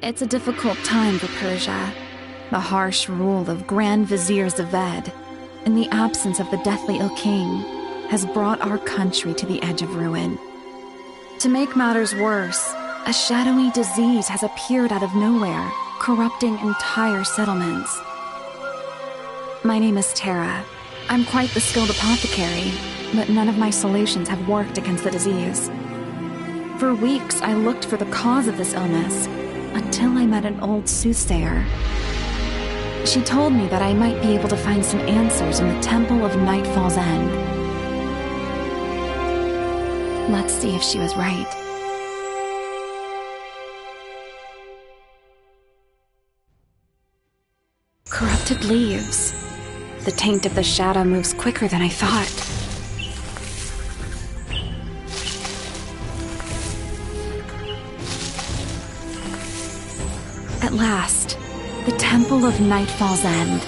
It's a difficult time for Persia. The harsh rule of Grand Vizier Zaved, in the absence of the deathly ill king, has brought our country to the edge of ruin. To make matters worse, a shadowy disease has appeared out of nowhere, corrupting entire settlements. My name is Tara. I'm quite the skilled apothecary, but none of my solutions have worked against the disease. For weeks, I looked for the cause of this illness, until I met an old soothsayer. She told me that I might be able to find some answers in the Temple of Nightfall's End. Let's see if she was right. Corrupted leaves. The taint of the shadow moves quicker than I thought. At last, the Temple of Nightfall's End.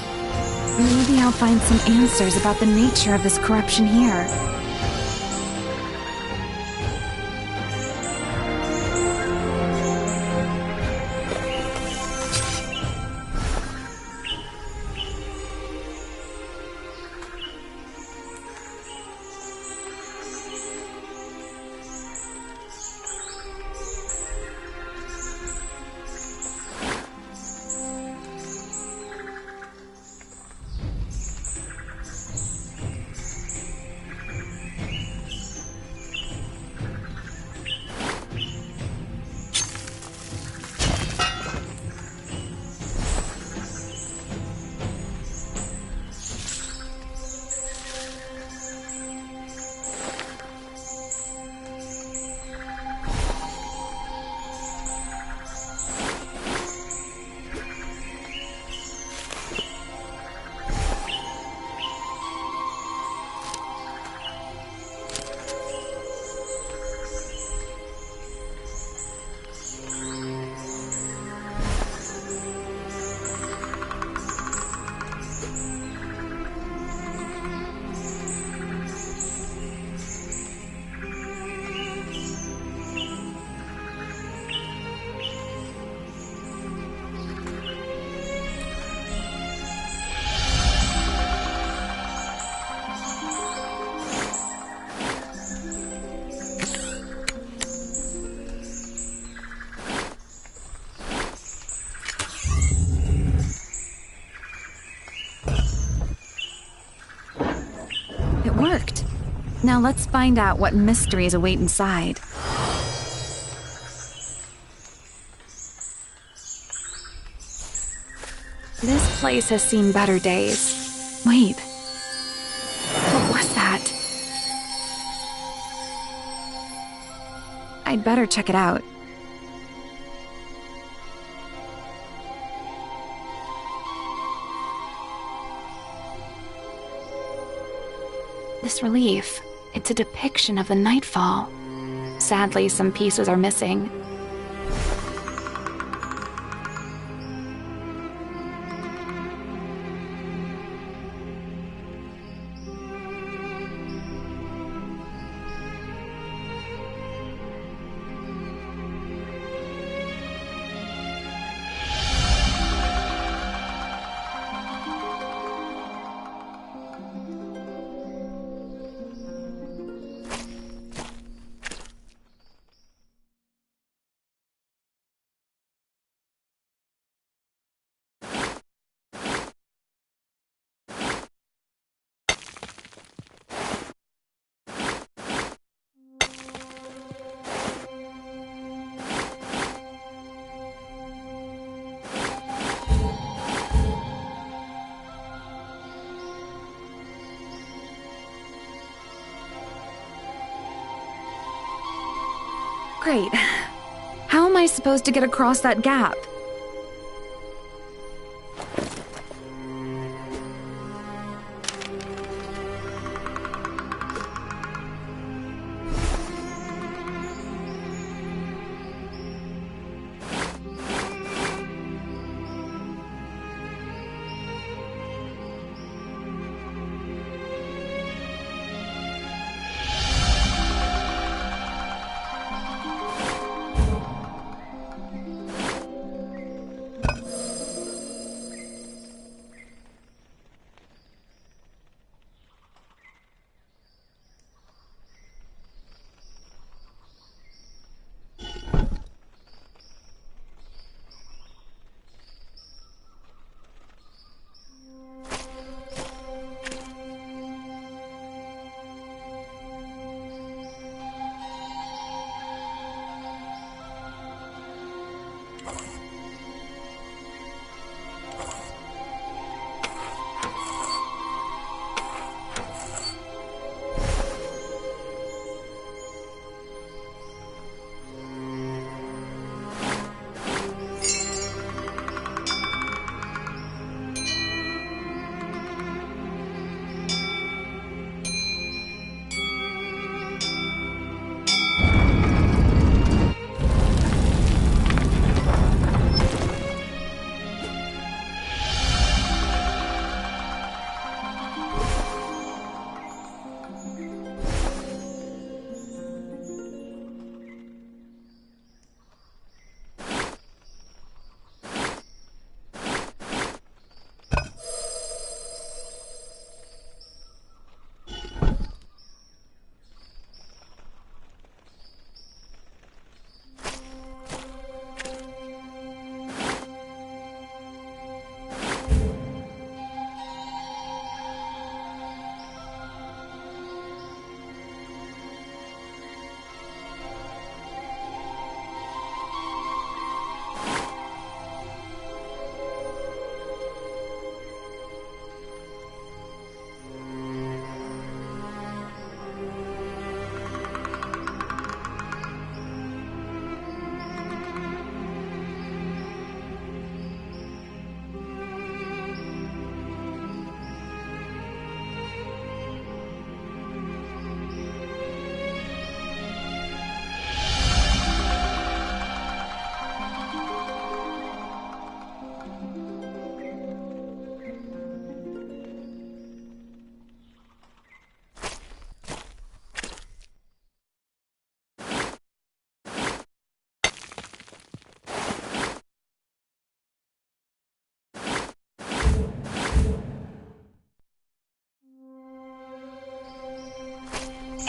Maybe I'll find some answers about the nature of this corruption here. Worked. Now let's find out what mysteries await inside. This place has seen better days. Wait. What was that? I'd better check it out. This relief, it's a depiction of the nightfall. Sadly, some pieces are missing. Great. How am I supposed to get across that gap?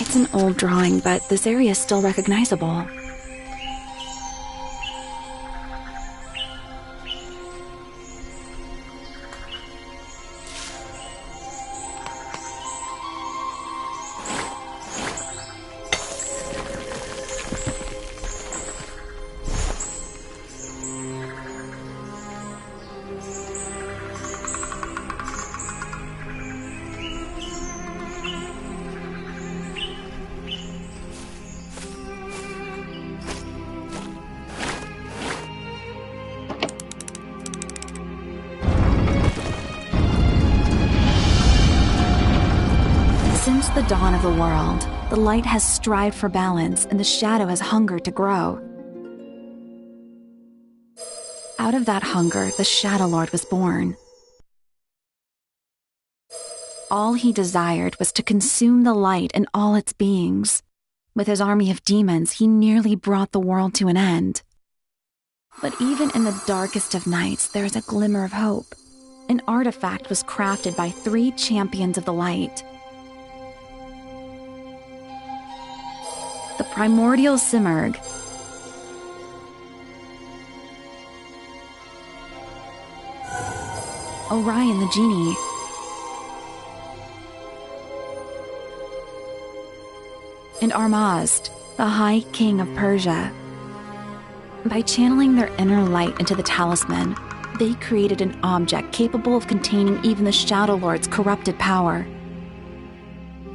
It's an old drawing, but this area is still recognizable. Since the dawn of the world, the light has strived for balance and the shadow has hungered to grow. Out of that hunger, the Shadow Lord was born. All he desired was to consume the light and all its beings. With his army of demons, he nearly brought the world to an end. But even in the darkest of nights, there is a glimmer of hope. An artifact was crafted by 3 champions of the light. The primordial Simurgh. Orion the genie. And Armazd, the High King of Persia. By channeling their inner light into the talisman, they created an object capable of containing even the Shadow Lord's corrupted power.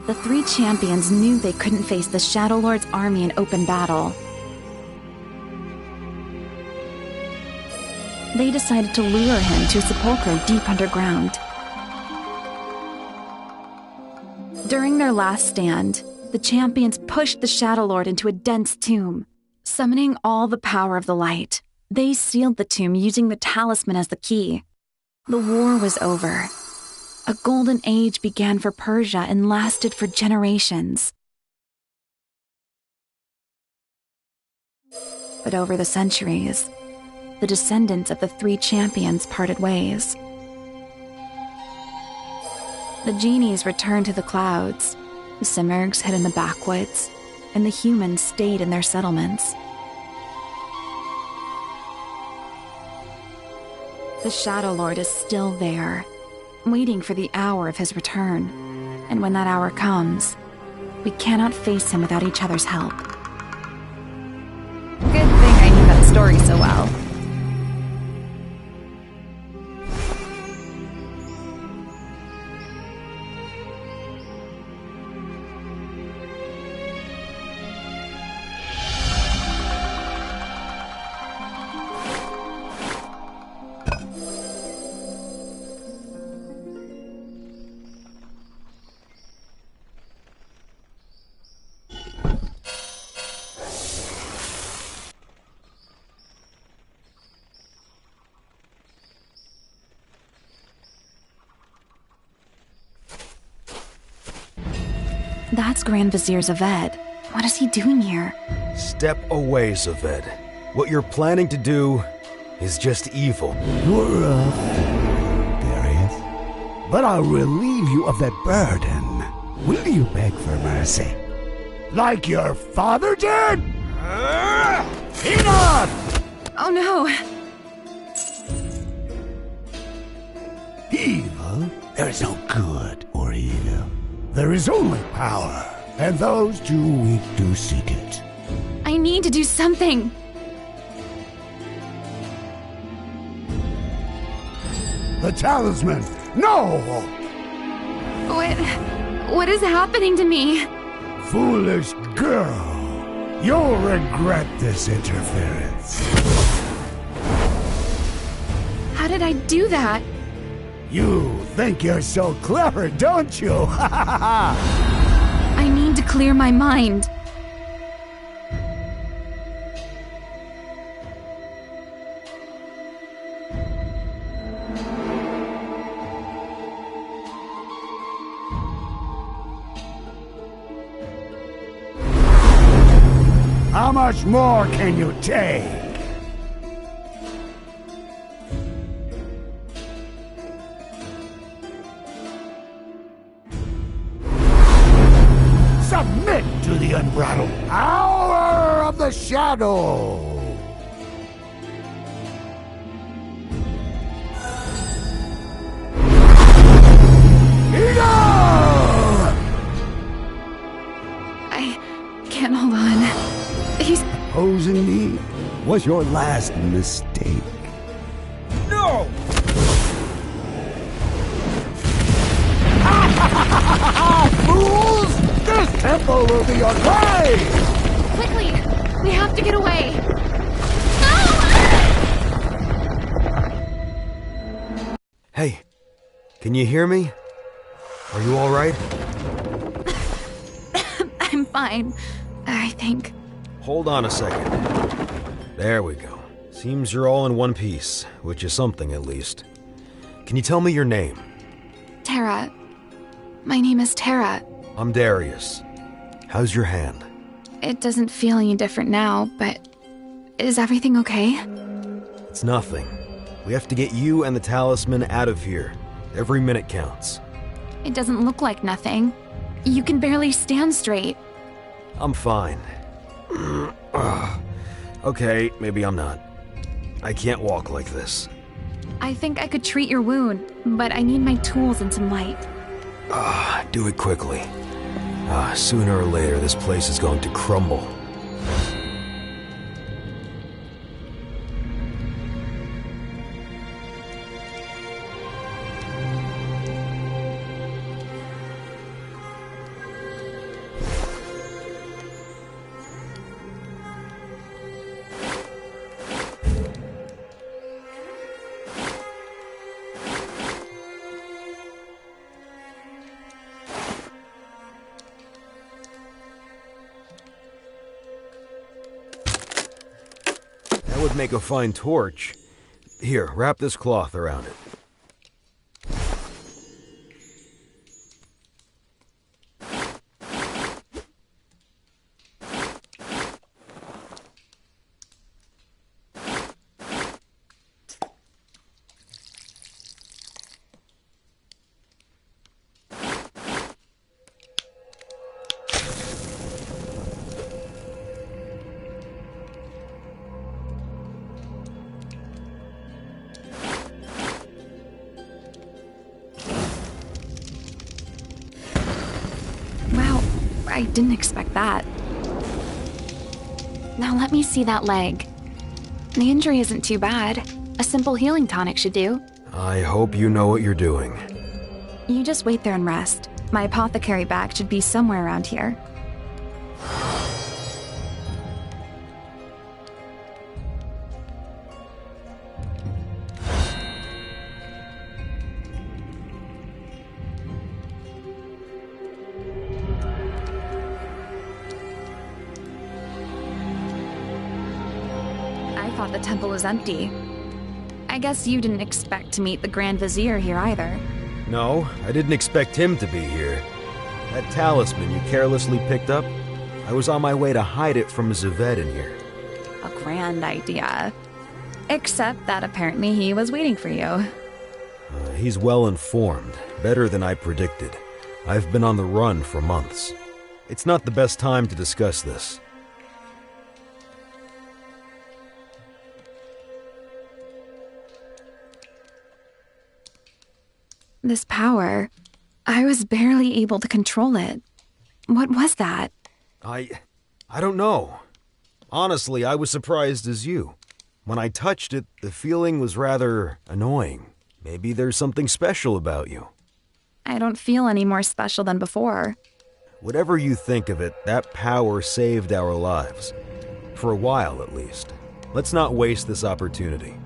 The 3 champions knew they couldn't face the Shadow Lord's army in open battle. They decided to lure him to a sepulchre deep underground. During their last stand, the champions pushed the Shadow Lord into a dense tomb. Summoning all the power of the light, they sealed the tomb using the talisman as the key. The war was over. A golden age began for Persia and lasted for generations. But over the centuries, the descendants of the 3 champions parted ways. The genies returned to the clouds, the Simurghs hid in the backwoods, and the humans stayed in their settlements. The Shadow Lord is still there, waiting for the hour of his return. And when that hour comes, we cannot face him without each other's help. Good thing I knew that story so well. That's Grand Vizier Zaved. What is he doing here? Step away, Zaved. What you're planning to do is just evil. You're rough, Darius. But I'll relieve you of that burden. Will you beg for mercy? Like your father did? Enough! Oh no! Evil? There is no good or evil. There is only power, and those too weak to seek it. I need to do something! The talisman! No! What is happening to me? Foolish girl! You'll regret this interference. How did I do that? You think you're so clever, don't you? I need to clear my mind. How much more can you take? Submit unbridled power of the shadow! I can't hold on. He's... Opposing me was your last mistake. No! Fools! This temple will be your grave! Quickly! We have to get away! Hey, can you hear me? Are you alright? I'm fine, I think. Hold on a second. There we go. Seems you're all in one piece, which is something at least. Can you tell me your name? Tara. My name is Tara. I'm Darius. How's your hand? It doesn't feel any different now, but is everything okay? It's nothing. We have to get you and the talisman out of here. Every minute counts. It doesn't look like nothing. You can barely stand straight. I'm fine. Okay, maybe I'm not. I can't walk like this. I think I could treat your wound, but I need my tools and some light. Do it quickly. Sooner or later, this place is going to crumble. That would make a fine torch. Here, wrap this cloth around it. Wow, I didn't expect that. Now let me see that leg. The injury isn't too bad. A simple healing tonic should do. I hope you know what you're doing. You just wait there and rest. My apothecary bag should be somewhere around here. I thought the temple was empty. I guess you didn't expect to meet the Grand Vizier here either. No, I didn't expect him to be here. That talisman you carelessly picked up, I was on my way to hide it from Zaved in here. A grand idea. Except that apparently he was waiting for you. He's well informed, better than I predicted. I've been on the run for months. It's not the best time to discuss this. This power, I was barely able to control it. What was that? I don't know. Honestly, I was surprised as you. When I touched it, the feeling was rather annoying. Maybe there's something special about you. I don't feel any more special than before. Whatever you think of it, that power saved our lives. For a while, at least. Let's not waste this opportunity.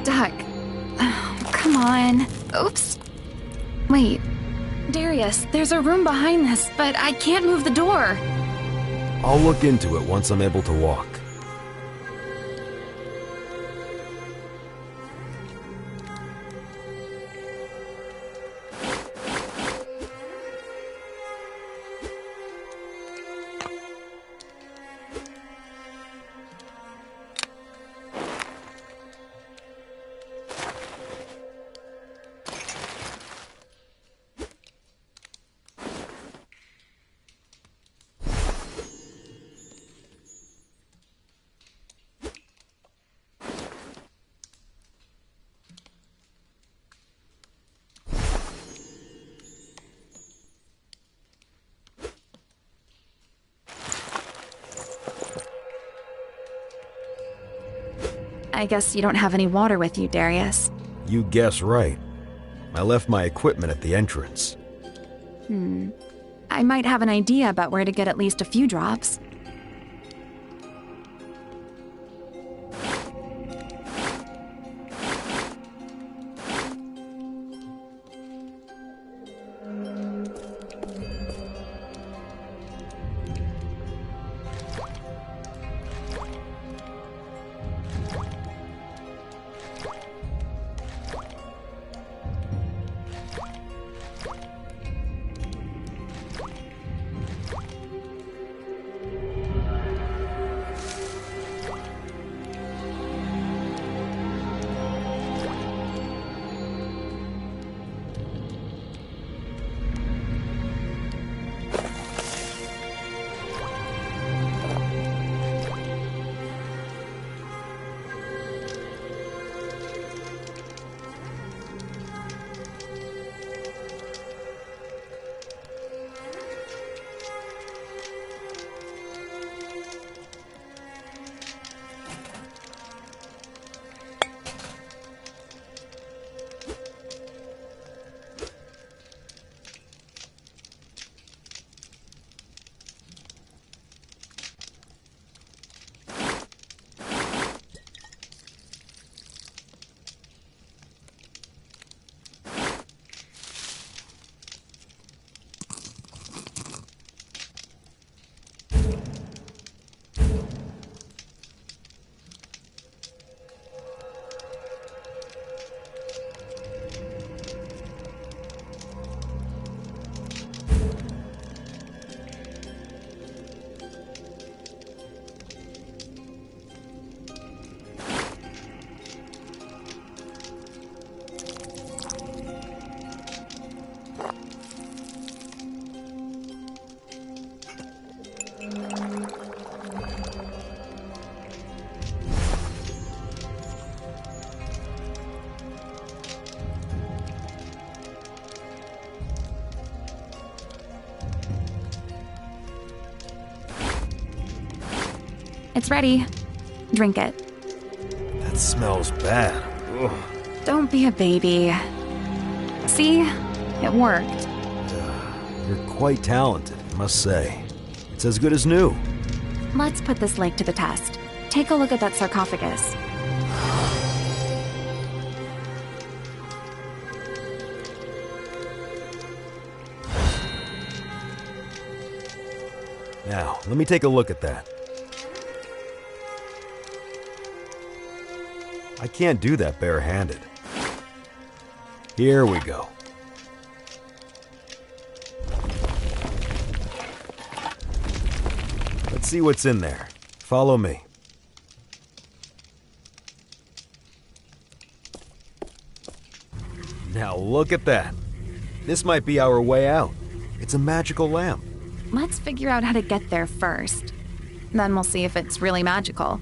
stuck. Come on. Oops. Wait. Darius, there's a room behind this, but I can't move the door. I'll look into it once I'm able to walk. I guess you don't have any water with you, Darius. You guess right. I left my equipment at the entrance. I might have an idea about where to get at least a few drops. It's ready. Drink it. That smells bad. Ugh. Don't be a baby. See? It worked. You're quite talented, I must say. It's as good as new. Let's put this lake to the test. Take a look at that sarcophagus. Now, let me take a look at that. I can't do that barehanded. Here we go. Let's see what's in there. Follow me. Now look at that. This might be our way out. It's a magical lamp. Let's figure out how to get there first. Then we'll see if it's really magical.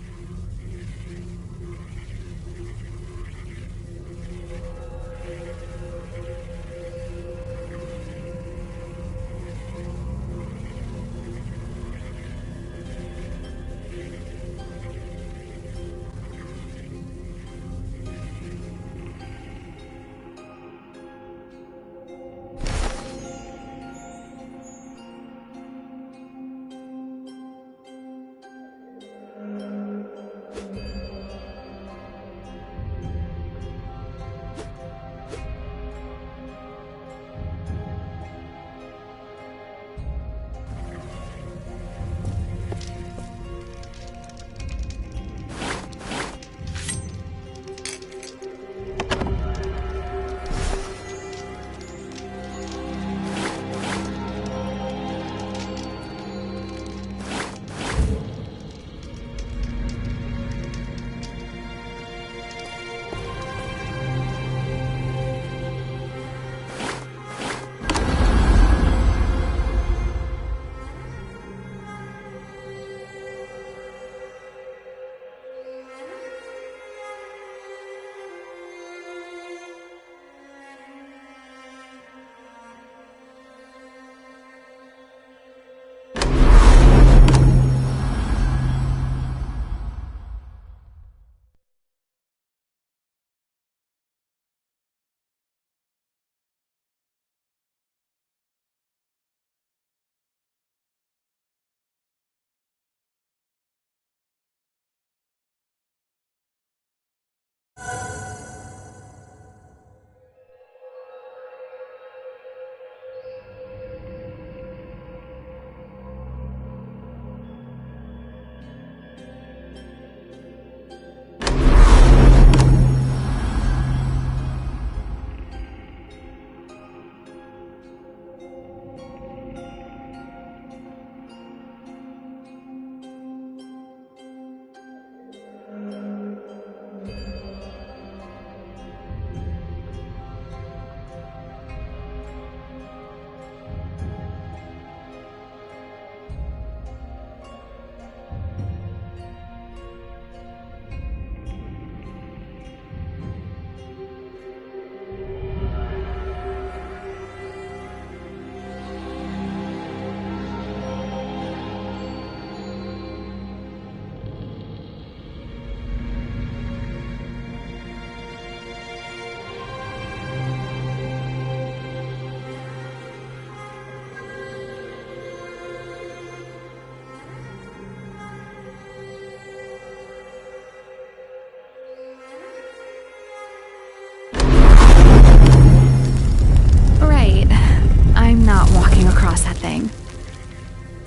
across that thing.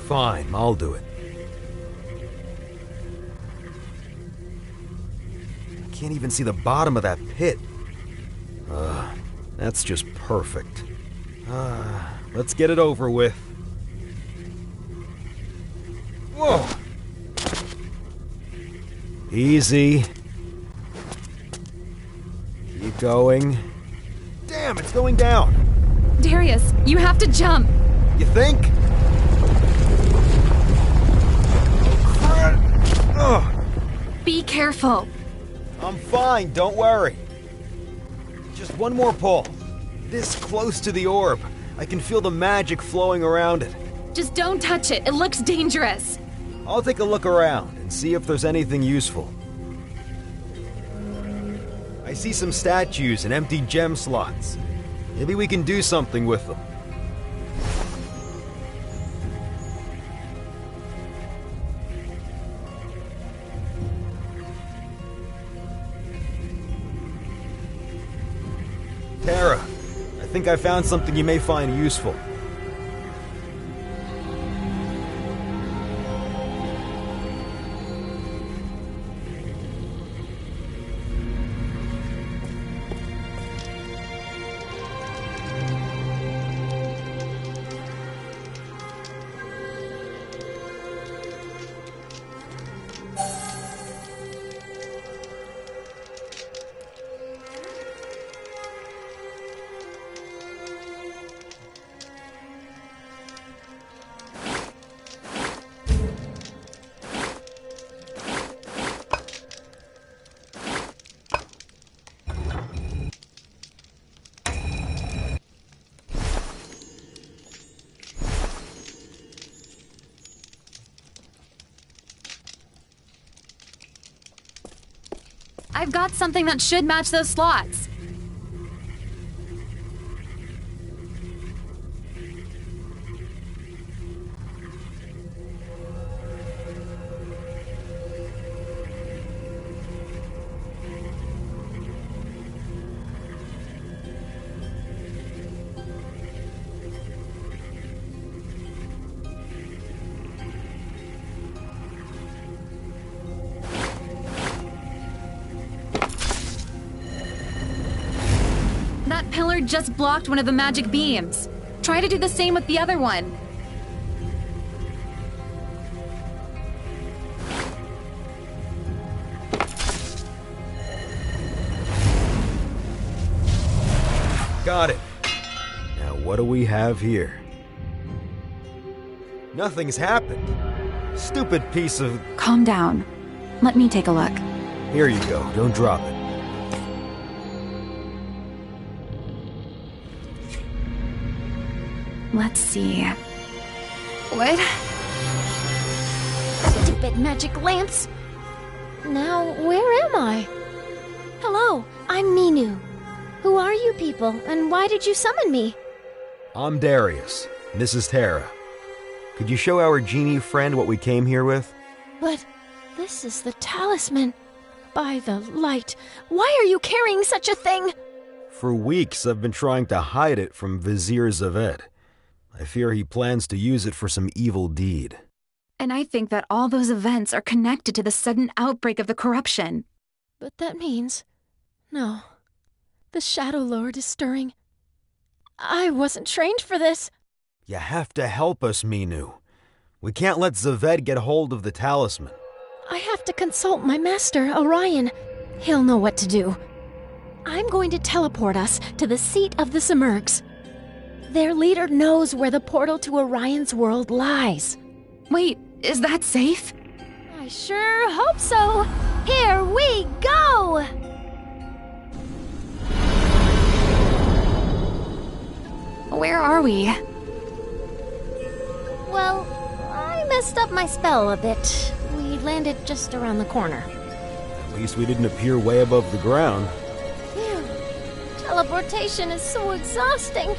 Fine, I'll do it. I can't even see the bottom of that pit. That's just perfect. Let's get it over with. Whoa! Easy. Keep going. Damn, it's going down. Darius, you have to jump. You think? Ugh. Be careful. I'm fine, don't worry. Just one more pull. This close to the orb. I can feel the magic flowing around it. Just don't touch it. It looks dangerous. I'll take a look around and see if there's anything useful. I see some statues and empty gem slots. Maybe we can do something with them. Tara, I think I found something you may find useful. I've got something that should match those slots. That pillar just blocked one of the magic beams. Try to do the same with the other one. Got it. Now what do we have here? Nothing's happened. Stupid piece of... Calm down. Let me take a look. Here you go, don't drop it. Let's see. What? Stupid magic lamps. Now, where am I? Hello, I'm Minu. Who are you people, and why did you summon me? I'm Darius, and this is Tara. Could you show our genie friend what we came here with? But this is the talisman. By the light, why are you carrying such a thing? For weeks, I've been trying to hide it from Vizier Zaved. I fear he plans to use it for some evil deed. And I think that all those events are connected to the sudden outbreak of the corruption. But that means... No. The Shadow Lord is stirring. I wasn't trained for this. You have to help us, Minu. We can't let Zaved get hold of the talisman. I have to consult my master, Orion. He'll know what to do. I'm going to teleport us to the seat of the Simurgs. Their leader knows where the portal to Orion's world lies. Wait, is that safe? I sure hope so. Here we go! Where are we? Well, I messed up my spell a bit. We landed just around the corner. At least we didn't appear way above the ground. Phew. Teleportation is so exhausting.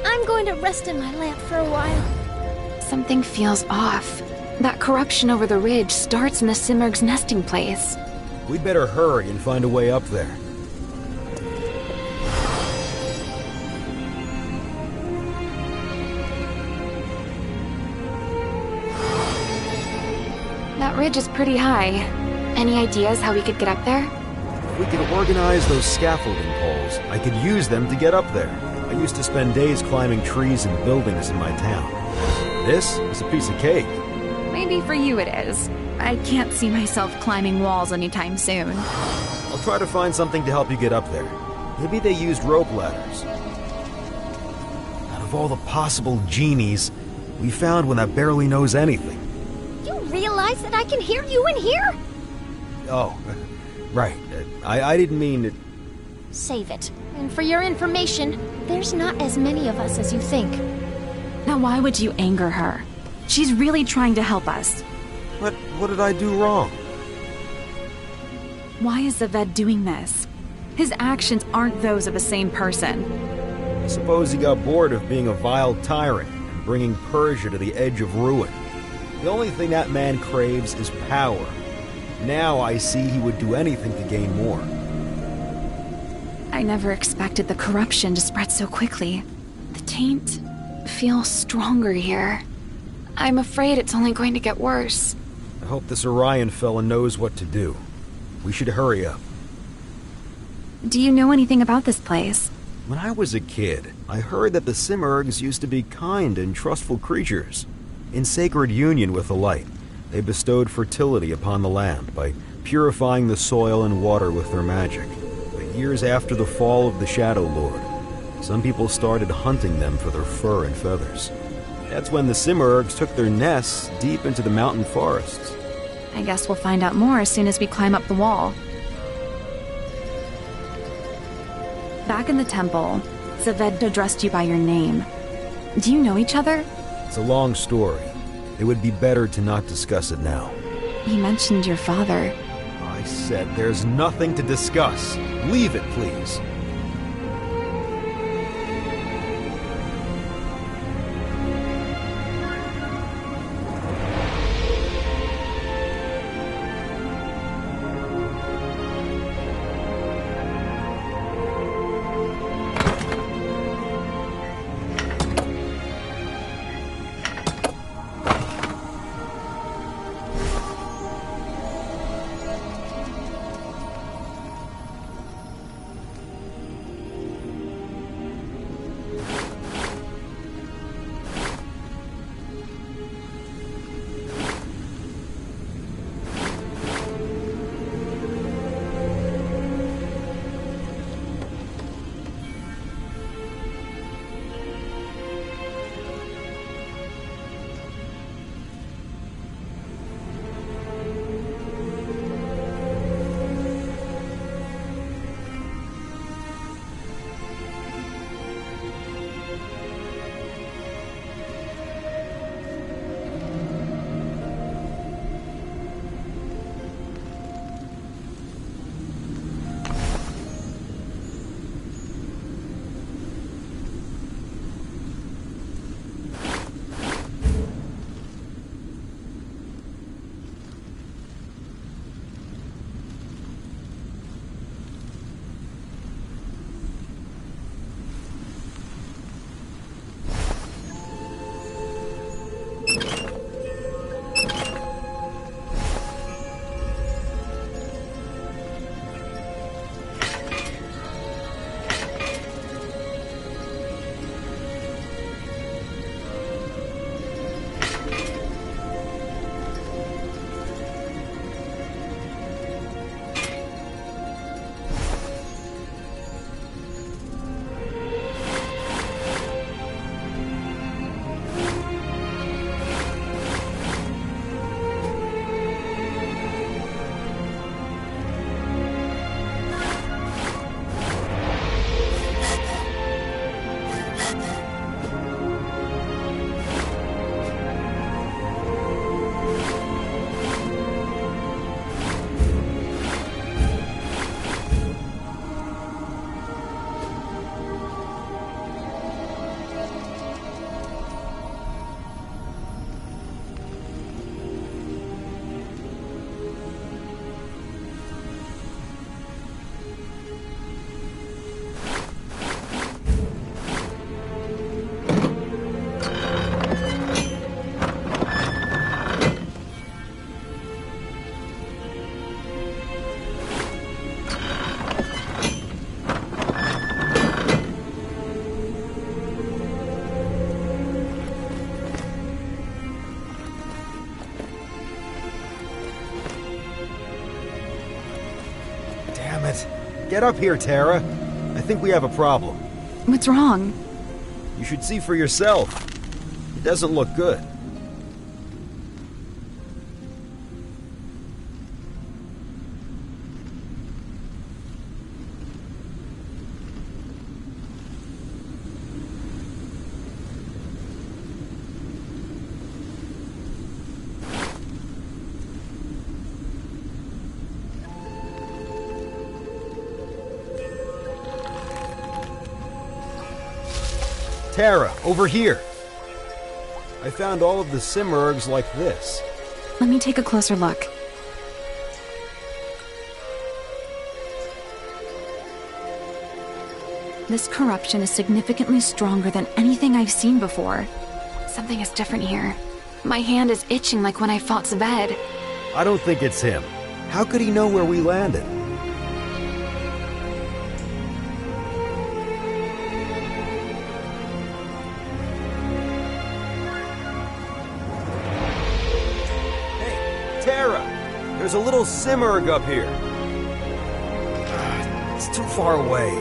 I'm going to rest in my lamp for a while. Something feels off. That corruption over the ridge starts in the Simurg's nesting place. We'd better hurry and find a way up there. bridge is pretty high. Any ideas how we could get up there? If we could organize those scaffolding poles, I could use them to get up there. I used to spend days climbing trees and buildings in my town. This is a piece of cake. Maybe for you it is. I can't see myself climbing walls anytime soon. I'll try to find something to help you get up there. Maybe they used rope ladders. Out of all the possible genies, we found one that barely knows anything. You realize that I can hear you in here? Oh, right. I didn't mean it. Save it. And for your information, there's not as many of us as you think. Now why would you anger her? She's really trying to help us. What did I do wrong? Why is Zaved doing this? His actions aren't those of a sane person. I suppose he got bored of being a vile tyrant and bringing Persia to the edge of ruin. The only thing that man craves is power. Now I see he would do anything to gain more. I never expected the corruption to spread so quickly. The taint feels stronger here. I'm afraid it's only going to get worse. I hope this Orion fella knows what to do. We should hurry up. Do you know anything about this place? When I was a kid, I heard that the Simurgs used to be kind and trustful creatures. In sacred union with the light, they bestowed fertility upon the land by purifying the soil and water with their magic. But years after the fall of the Shadow Lord, some people started hunting them for their fur and feathers. That's when the Simurgs took their nests deep into the mountain forests. I guess we'll find out more as soon as we climb up the wall. Back in the temple, Zaved addressed you by your name. Do you know each other? It's a long story. It would be better to not discuss it now. He mentioned your father. I said there's nothing to discuss. Leave it, please. Get up here, Tara. I think we have a problem. What's wrong? You should see for yourself. It doesn't look good. Tara, over here. I found all of the Simurgs like this. Let me take a closer look. This corruption is significantly stronger than anything I've seen before. Something is different here. My hand is itching like when I fought Zved. I don't think it's him. How could he know where we landed? Tara, there's a little Simurg up here. It's too far away.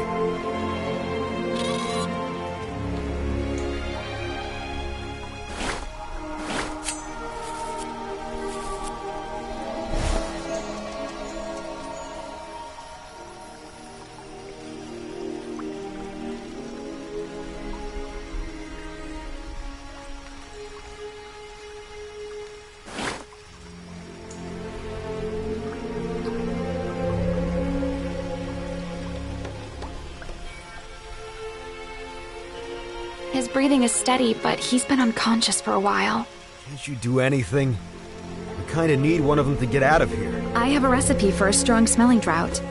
His breathing is steady, but he's been unconscious for a while. Can't you do anything? We kinda need one of them to get out of here. I have a recipe for a strong smelling drought.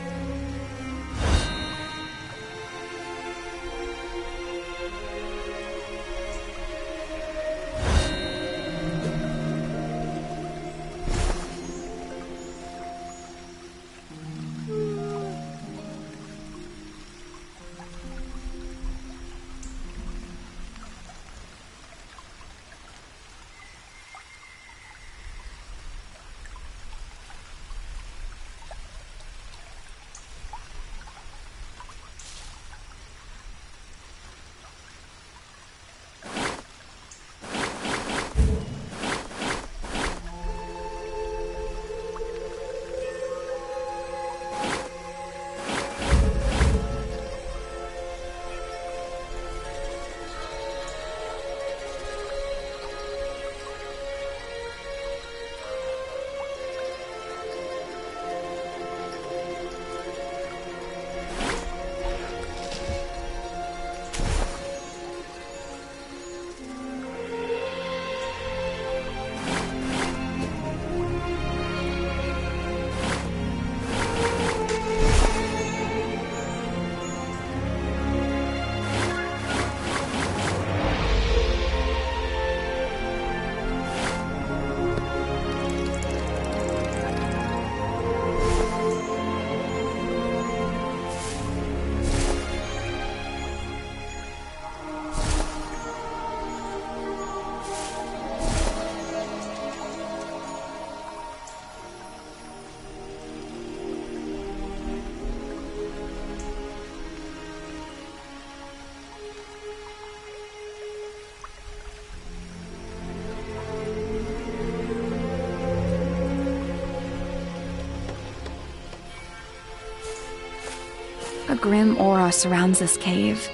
A grim aura surrounds this cave.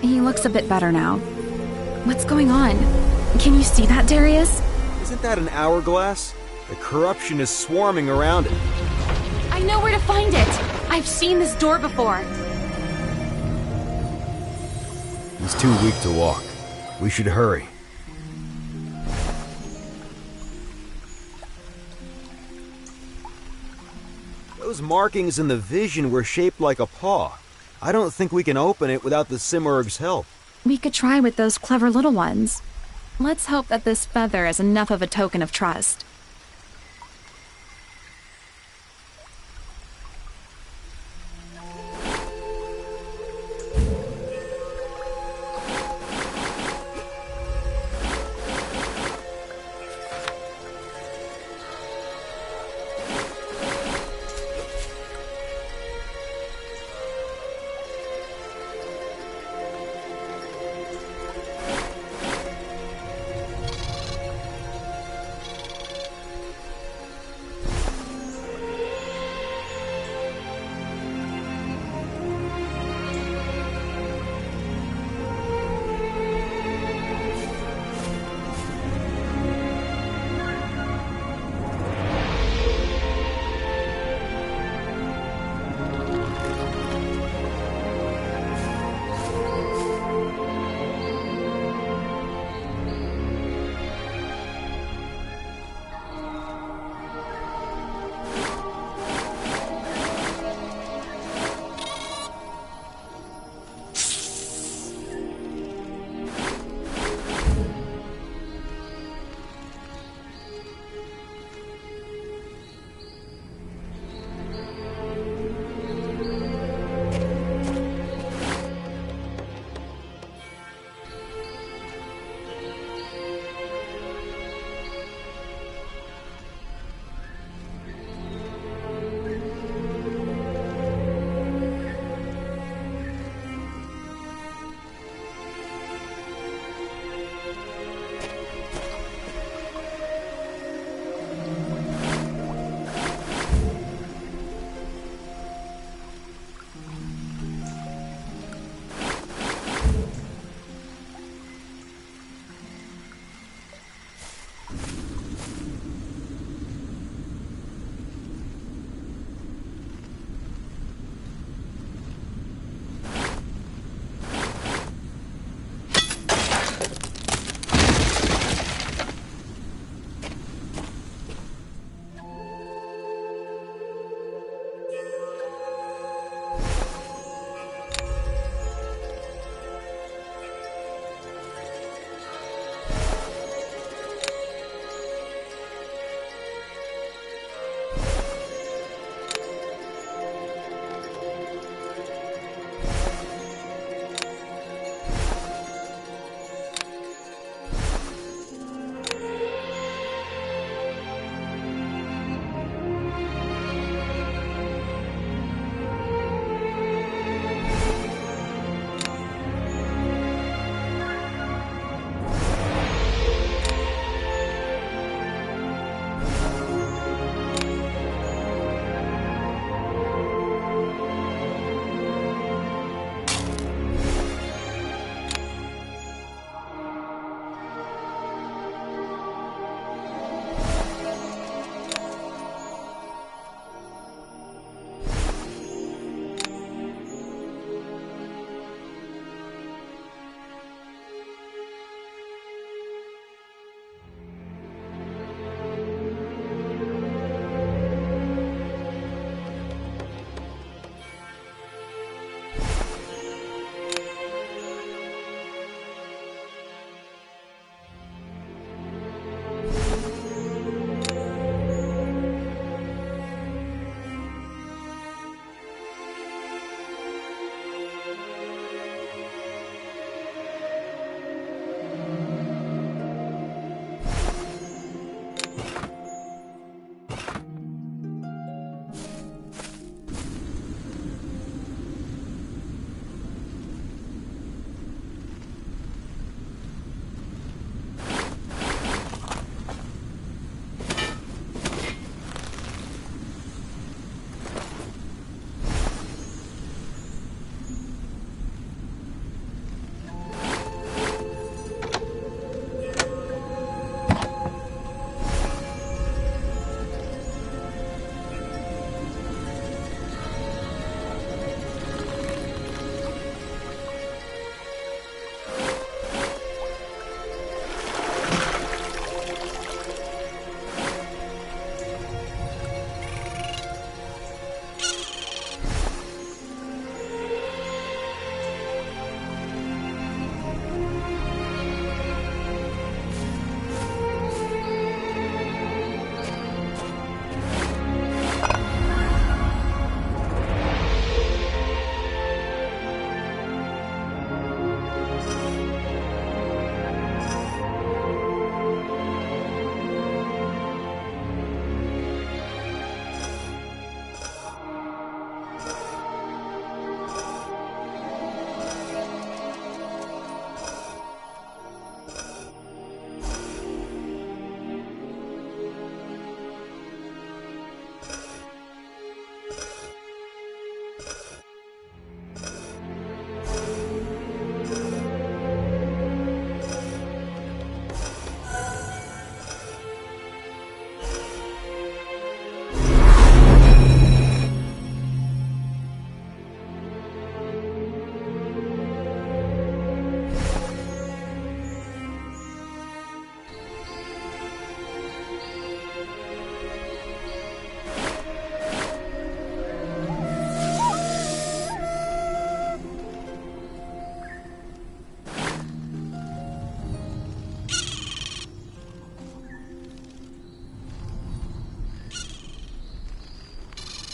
He looks a bit better now. What's going on? Can you see that, Darius? Isn't that an hourglass? The corruption is swarming around it. I know where to find it. I've seen this door before. He's too weak to walk. We should hurry. Those markings in the vision were shaped like a paw. I don't think we can open it without the Simurgh's help. We could try with those clever little ones. Let's hope that this feather is enough of a token of trust.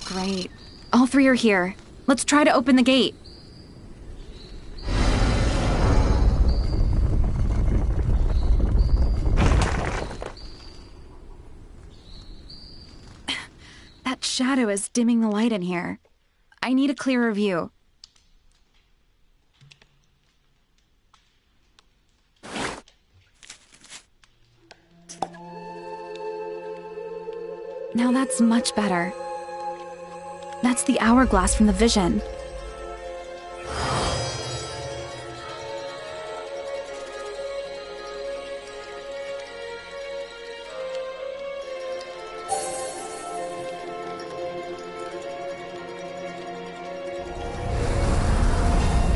Great. All three are here. Let's try to open the gate. That shadow is dimming the light in here. I need a clearer view. Now that's much better. That's the hourglass from the vision.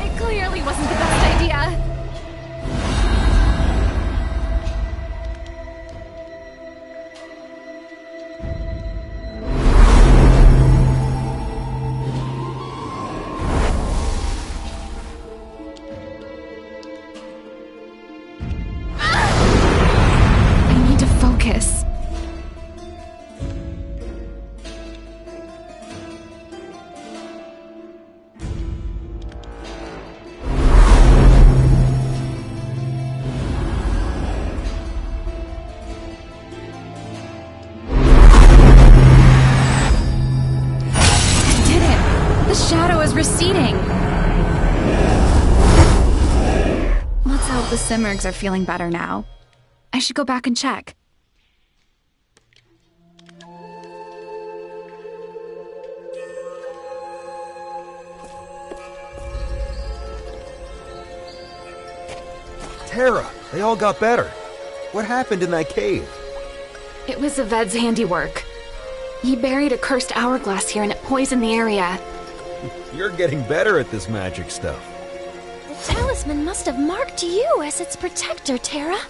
It clearly wasn't the best idea. Focus. I did it! The shadow is receding! Let's hope the Simurgs are feeling better now. I should go back and check. Tara, they all got better. What happened in that cave? It was Zaved's handiwork. He buried a cursed hourglass here and it poisoned the area. You're getting better at this magic stuff. The talisman must have marked you as its protector, Tara.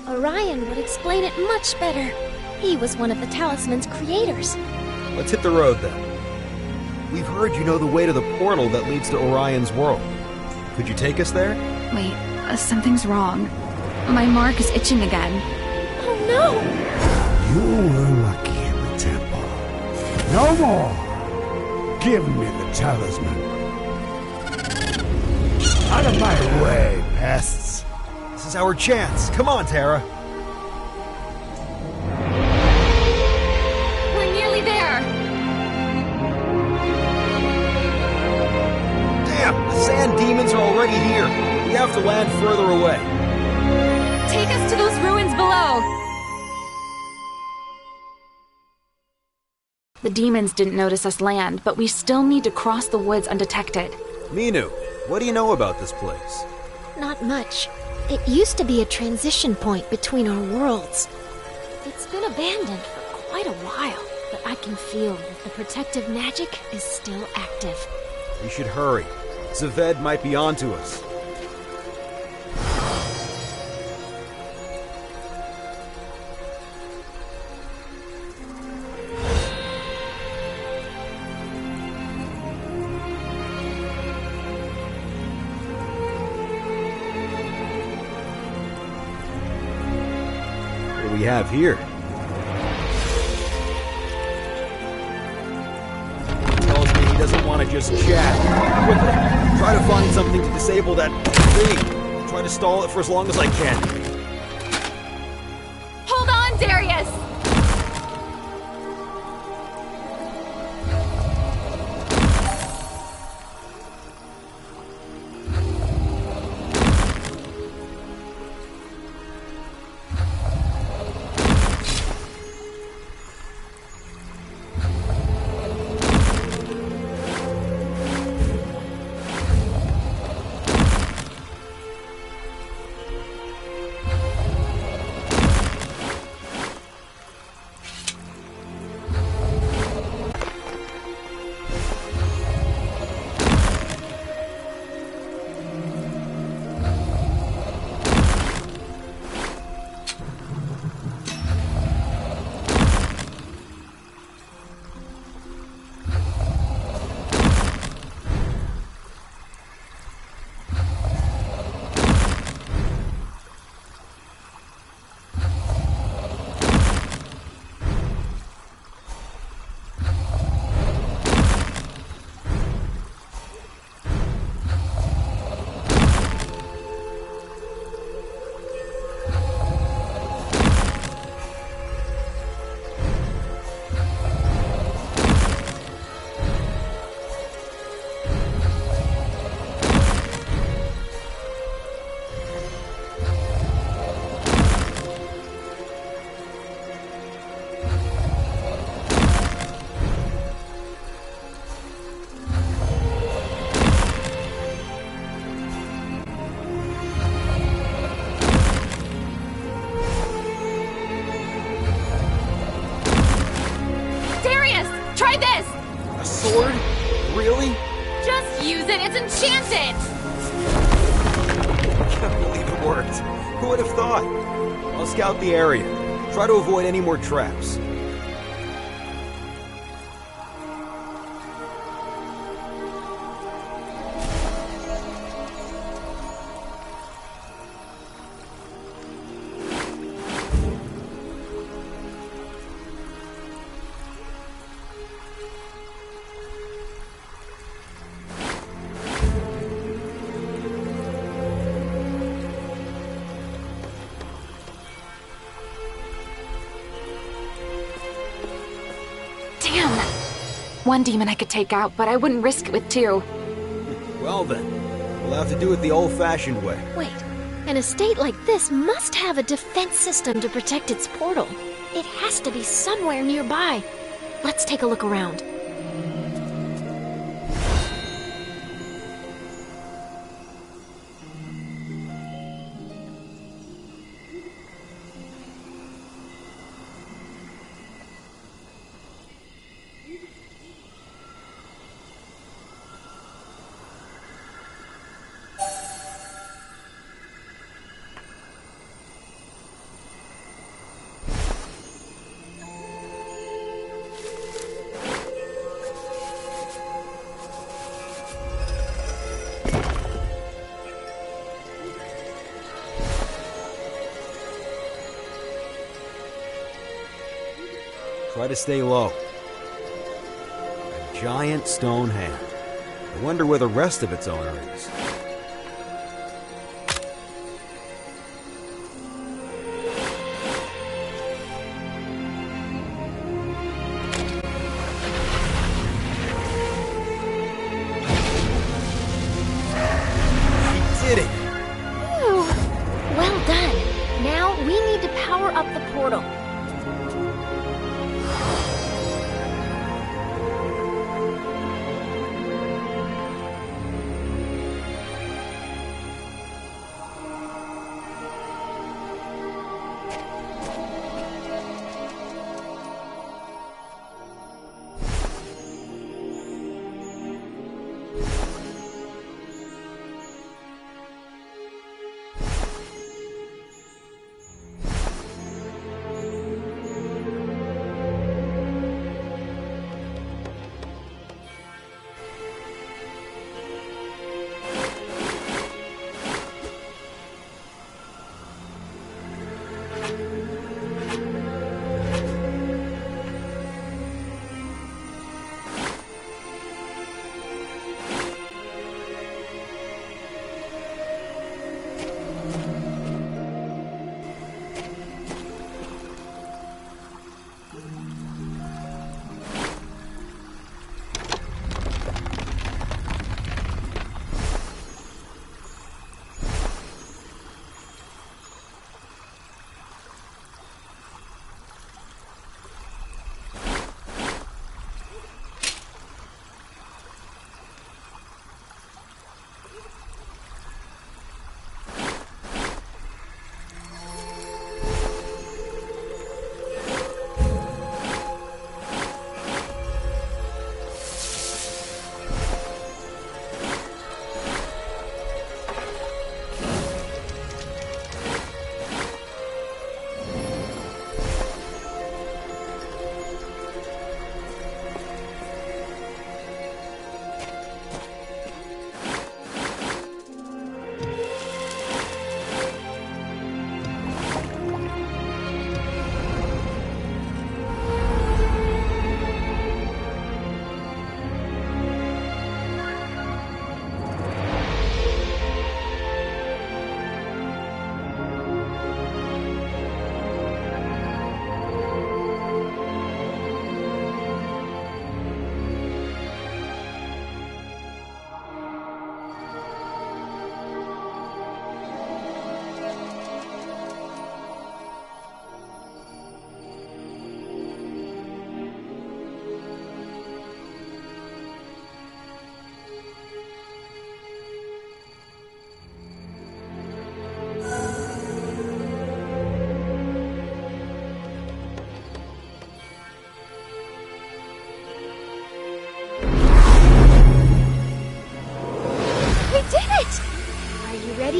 Orion would explain it much better. He was one of the talisman's creators. Let's hit the road then. We've heard you know the way to the portal that leads to Orion's world. Could you take us there? Wait, something's wrong. My mark is itching again. Oh no! You were lucky in the temple. No more! Give me the talisman. Out of my way, pests! This is our chance. Come on, Tara. We're nearly there! Damn, the sand demons are already here. We have to land further away. Take us to those ruins below! The demons didn't notice us land, but we still need to cross the woods undetected. Minu, what do you know about this place? Not much. It used to be a transition point between our worlds. It's been abandoned for quite a while, but I can feel that the protective magic is still active. We should hurry. Zaved might be onto us. What do we have here? Tells me he doesn't want to just chat. Quickly, try to find something to disable that thing. Try to stall it for as long as I can. Hold on, Darius! Try this! A sword? Really? Just use it, it's enchanted! I can't believe it worked. Who would have thought? I'll scout the area. Try to avoid any more traps. Damn! One demon I could take out, but I wouldn't risk it with two. Well then, we'll have to do it the old-fashioned way. Wait, an estate like this must have a defense system to protect its portal. It has to be somewhere nearby. Let's take a look around. Try to stay low. A giant stone hand. I wonder where the rest of its owner is. She did it! Ooh, well done. Now we need to power up the portal.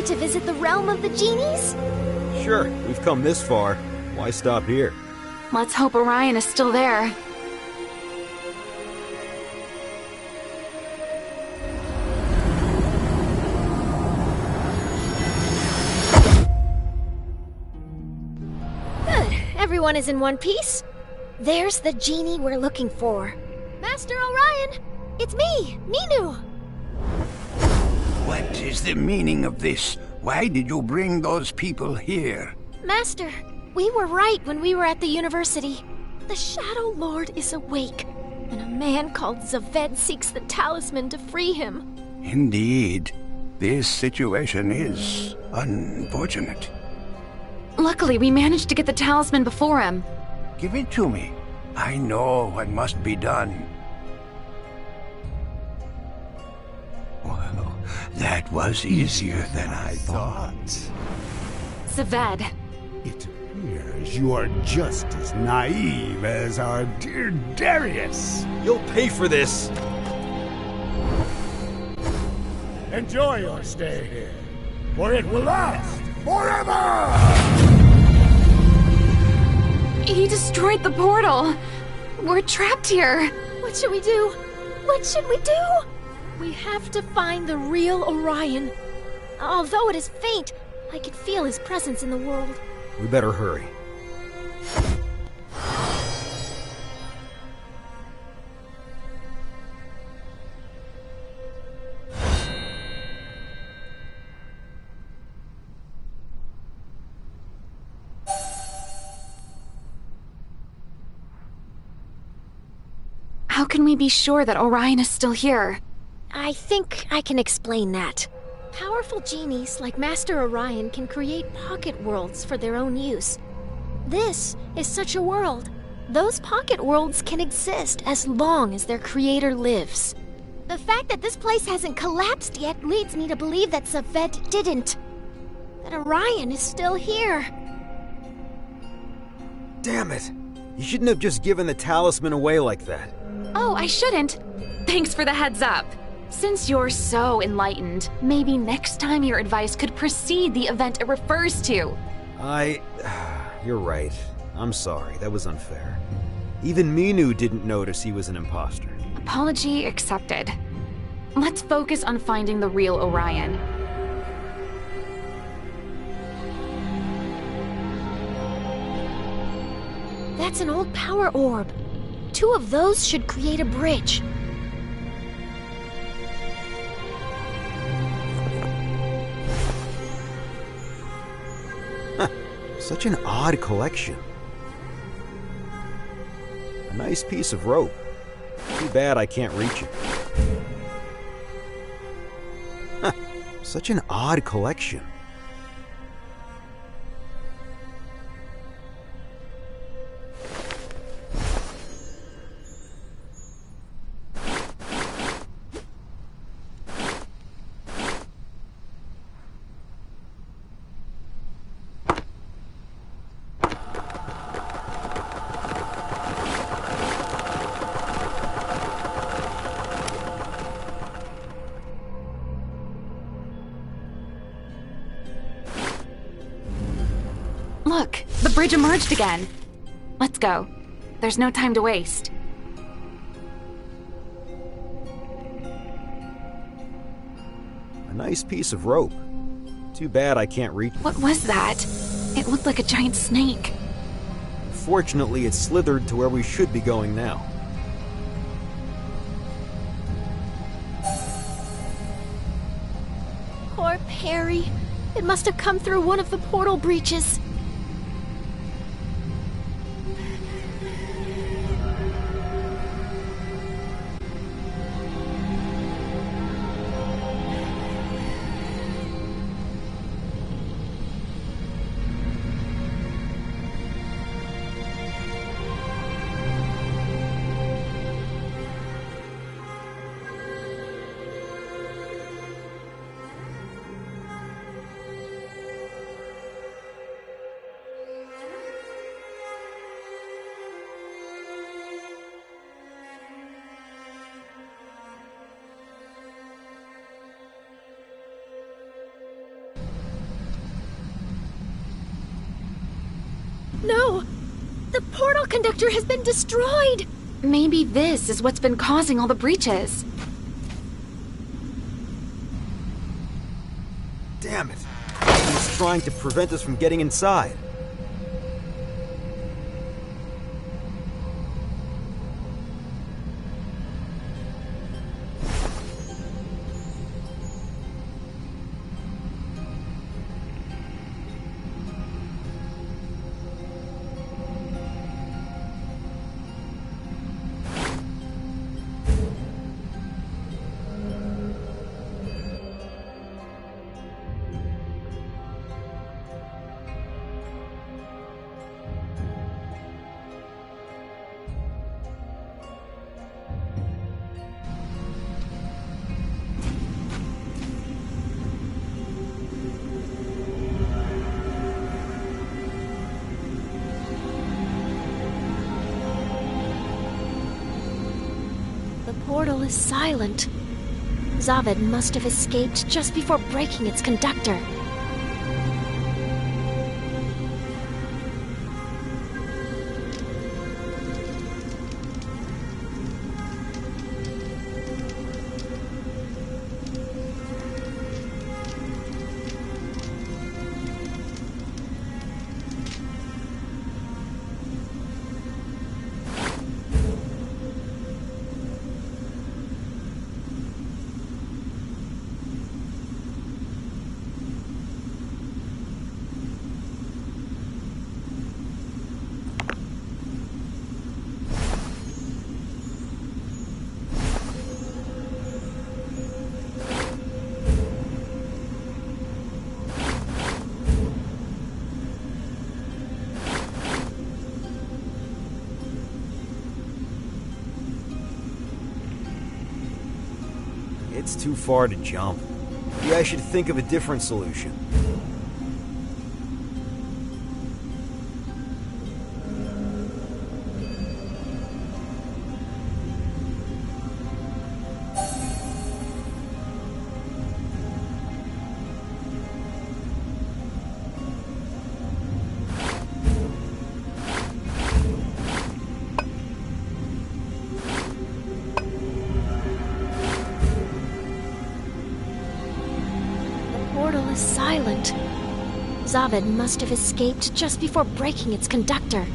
to visit the realm of the genies? Sure, we've come this far. Why stop here? Let's hope Orion is still there. Good. Everyone is in one piece. There's the genie we're looking for. Master Orion! It's me, Ninu! What is the meaning of this? Why did you bring those people here? Master, we were right when we were at the university. The Shadow Lord is awake, and a man called Zaved seeks the talisman to free him. Indeed. This situation is unfortunate. Luckily, we managed to get the talisman before him. Give it to me. I know what must be done. Well, that was easier than I thought. Zaved. It appears you are just as naive as our dear Darius. You'll pay for this! Enjoy your stay here, for it will last forever! He destroyed the portal. We're trapped here. What should we do? What should we do? We have to find the real Orion. Although it is faint, I can feel his presence in the world. We better hurry. How can we be sure that Orion is still here? I think I can explain that. Powerful genies like Master Orion can create pocket worlds for their own use. This is such a world. Those pocket worlds can exist as long as their creator lives. The fact that this place hasn't collapsed yet leads me to believe that Zaved didn't. That Orion is still here. Damn it! You shouldn't have just given the talisman away like that. Oh, I shouldn't. Thanks for the heads up. Since you're so enlightened, maybe next time your advice could precede the event it refers to. You're right. I'm sorry, that was unfair. Even Minu didn't notice he was an imposter. Apology accepted. Let's focus on finding the real Orion. That's an old power orb. 2 of those should create a bridge. Such an odd collection. A nice piece of rope. Too bad I can't reach it. Such an odd collection. Look, the bridge emerged again. Let's go. There's no time to waste. A nice piece of rope. Too bad I can't reach it. What was that? It looked like a giant snake. Fortunately, it slithered to where we should be going now. Poor Perry. It must have come through one of the portal breaches. No! The portal conductor has been destroyed! Maybe this is what's been causing all the breaches. Damn it! He's trying to prevent us from getting inside. The portal is silent. Zaved must have escaped just before breaking its conductor. It's too far to jump. Maybe I should think of a different solution. Silent. Zaved must have escaped just before breaking its conductor.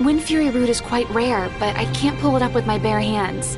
Wind Fury root is quite rare, but I can't pull it up with my bare hands.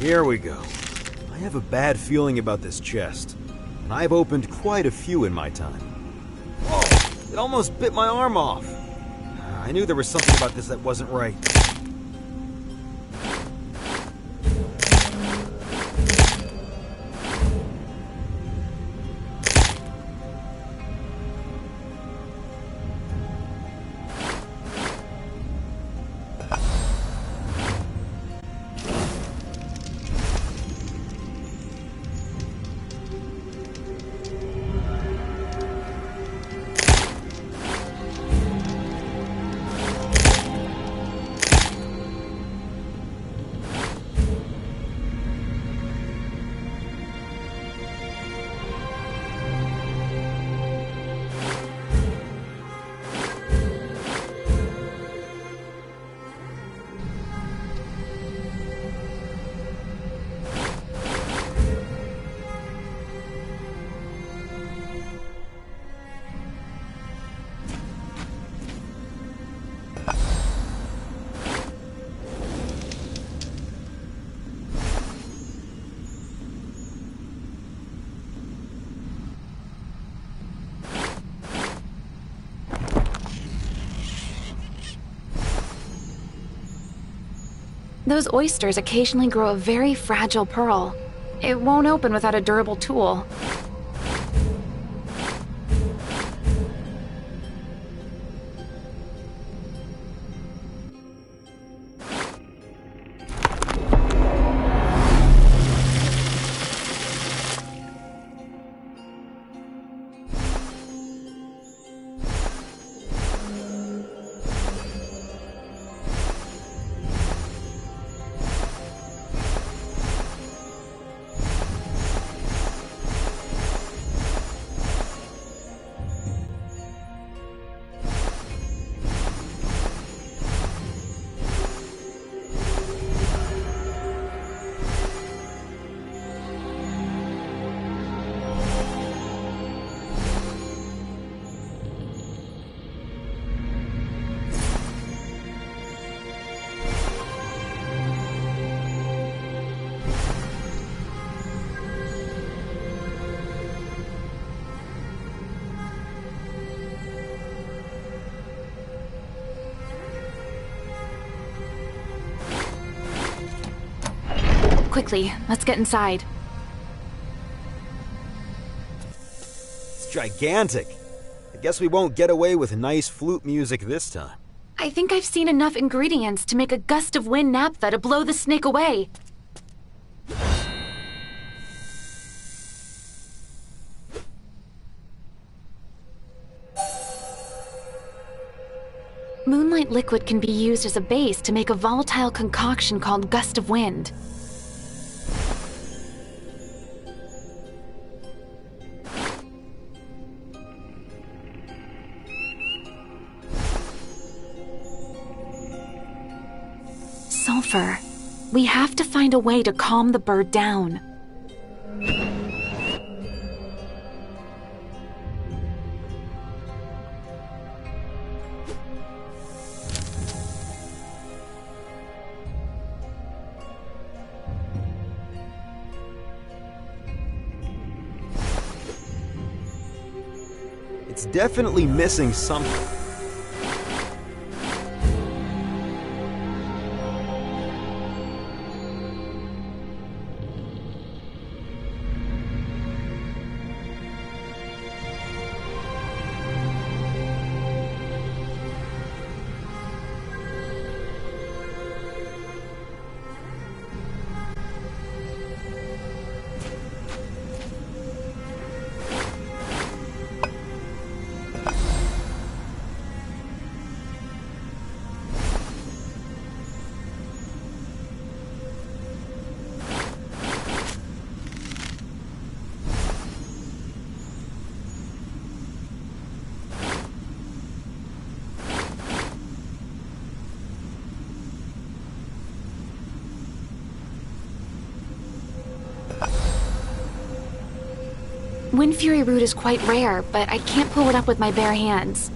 Here we go. I have a bad feeling about this chest, and I've opened quite a few in my time. Whoa! It almost bit my arm off. I knew there was something about this that wasn't right. Those oysters occasionally grow a very fragile pearl. It won't open without a durable tool. Quickly, let's get inside. It's gigantic. I guess we won't get away with nice flute music this time. I think I've seen enough ingredients to make a gust of wind naphtha to blow the snake away. Moonlight liquid can be used as a base to make a volatile concoction called gust of wind. Sulfur. We have to find a way to calm the bird down. It's definitely missing something. Wind Fury root is quite rare, but I can't pull it up with my bare hands.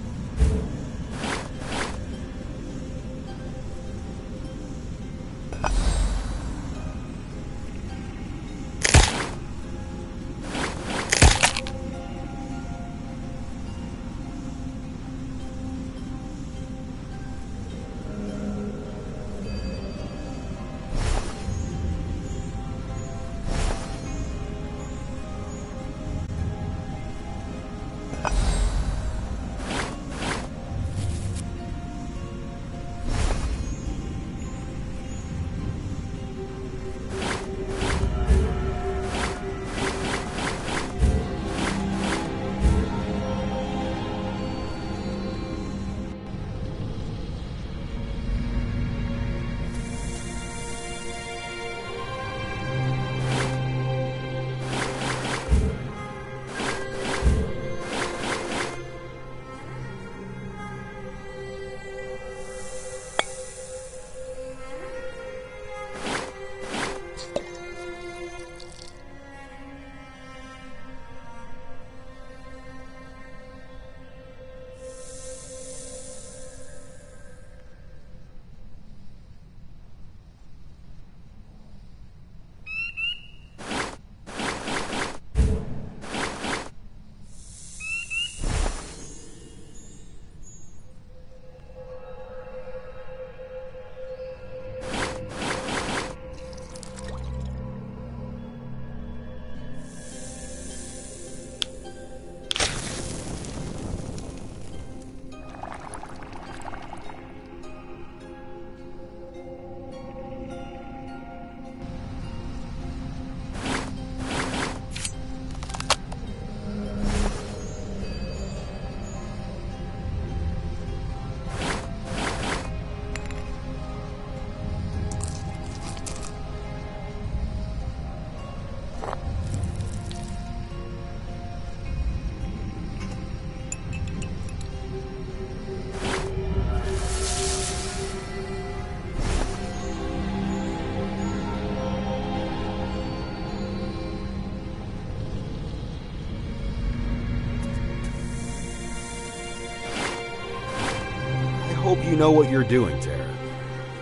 hope you know what you're doing, Tara.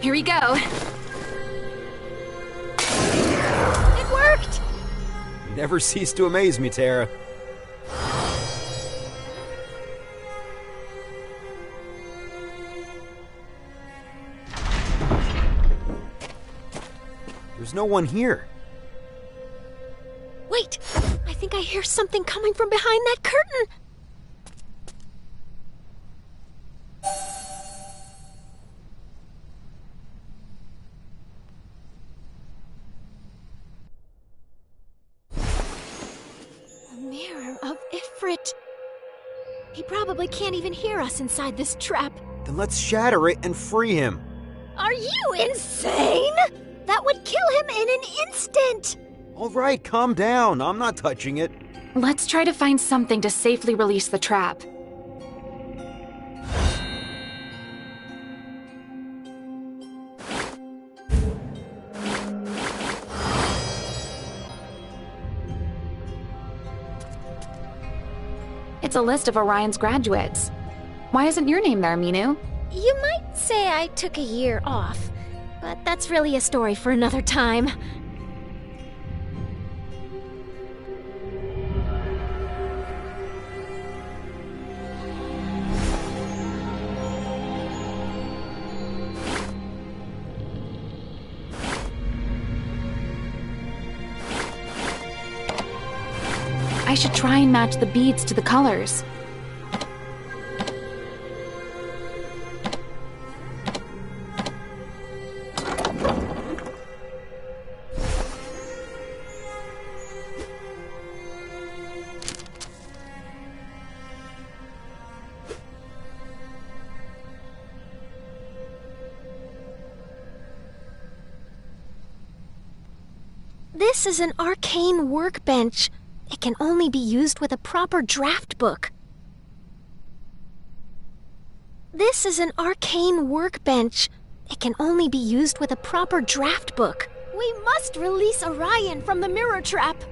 Here we go. It worked! You never cease to amaze me, Tara. There's no one here. Wait! I think I hear something coming from behind that curtain! The mirror of Ifrit. He probably can't even hear us inside this trap. Then let's shatter it and free him. Are you insane? That would kill him in an instant! All right, calm down. I'm not touching it. Let's try to find something to safely release the trap. It's a list of Orion's graduates. Why isn't your name there, Minu? You might say I took a year off, but that's really a story for another time. I should try and match the beads to the colors. This is an arcane workbench. It can only be used with a proper draft book. This is an arcane workbench. It can only be used with a proper draft book. We must release Orion from the mirror trap.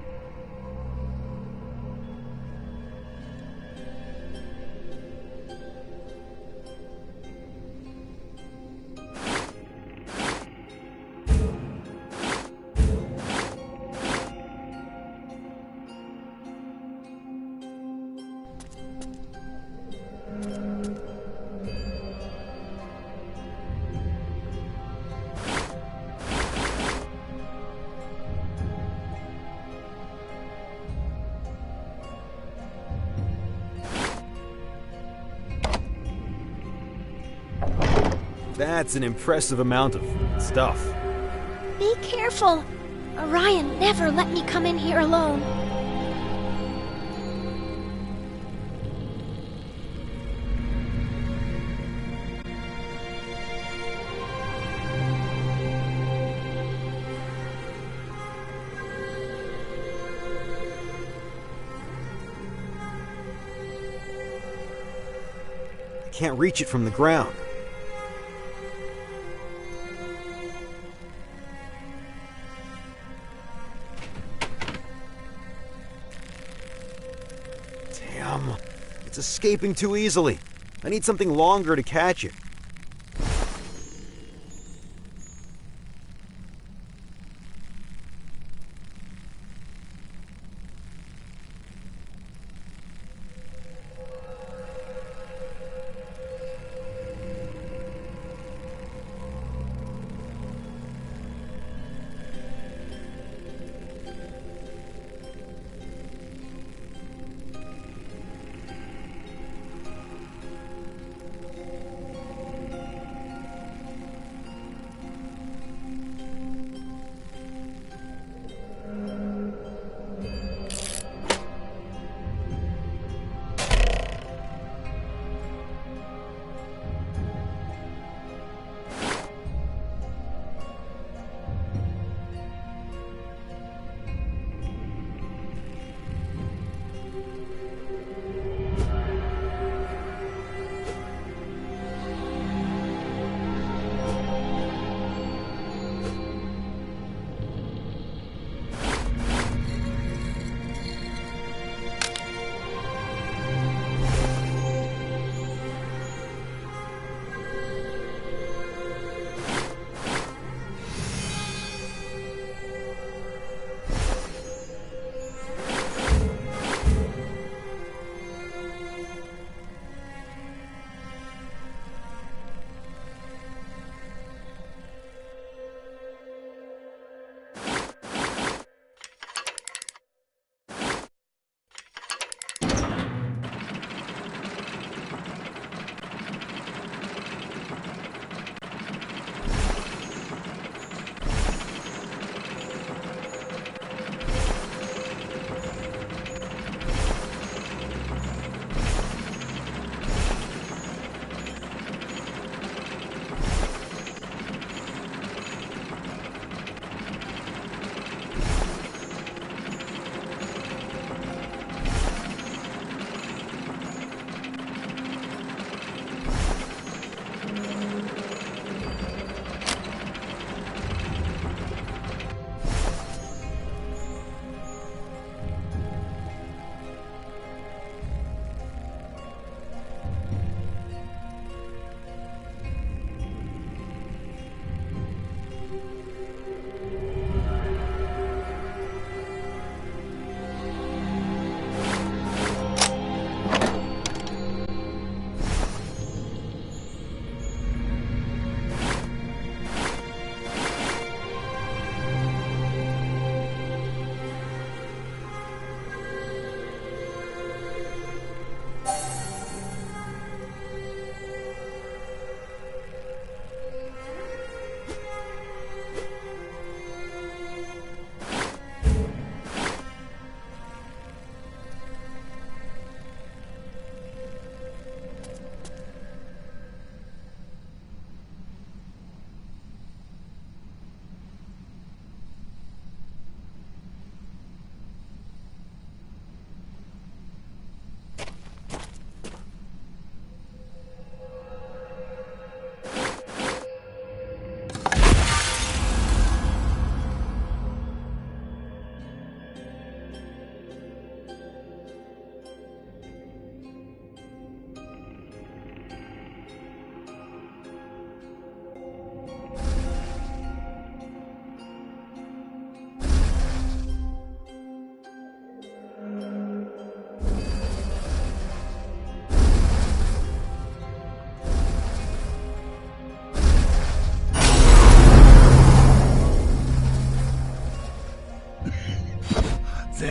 That's an impressive amount of stuff. Be careful. Orion never let me come in here alone. I can't reach it from the ground. Damn, it's escaping too easily. I need something longer to catch it.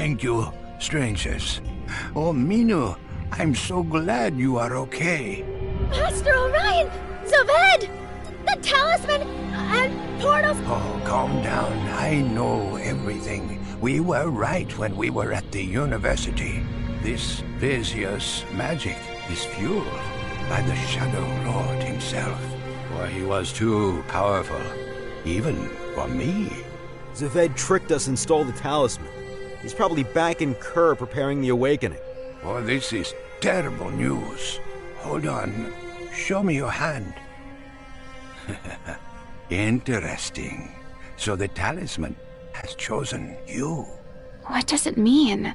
Thank you, strangers. Oh, Minu, I'm so glad you are okay. Master Orion! Zaved! The talisman and portals! Oh, calm down. I know everything. We were right when we were at the university. This Vizia's magic is fueled by the Shadow Lord himself. For he was too powerful, even for me. Zaved tricked us and stole the talisman. He's probably back in Kerr preparing the awakening. Oh, this is terrible news. Hold on. Show me your hand. Interesting. So the talisman has chosen you. What does it mean?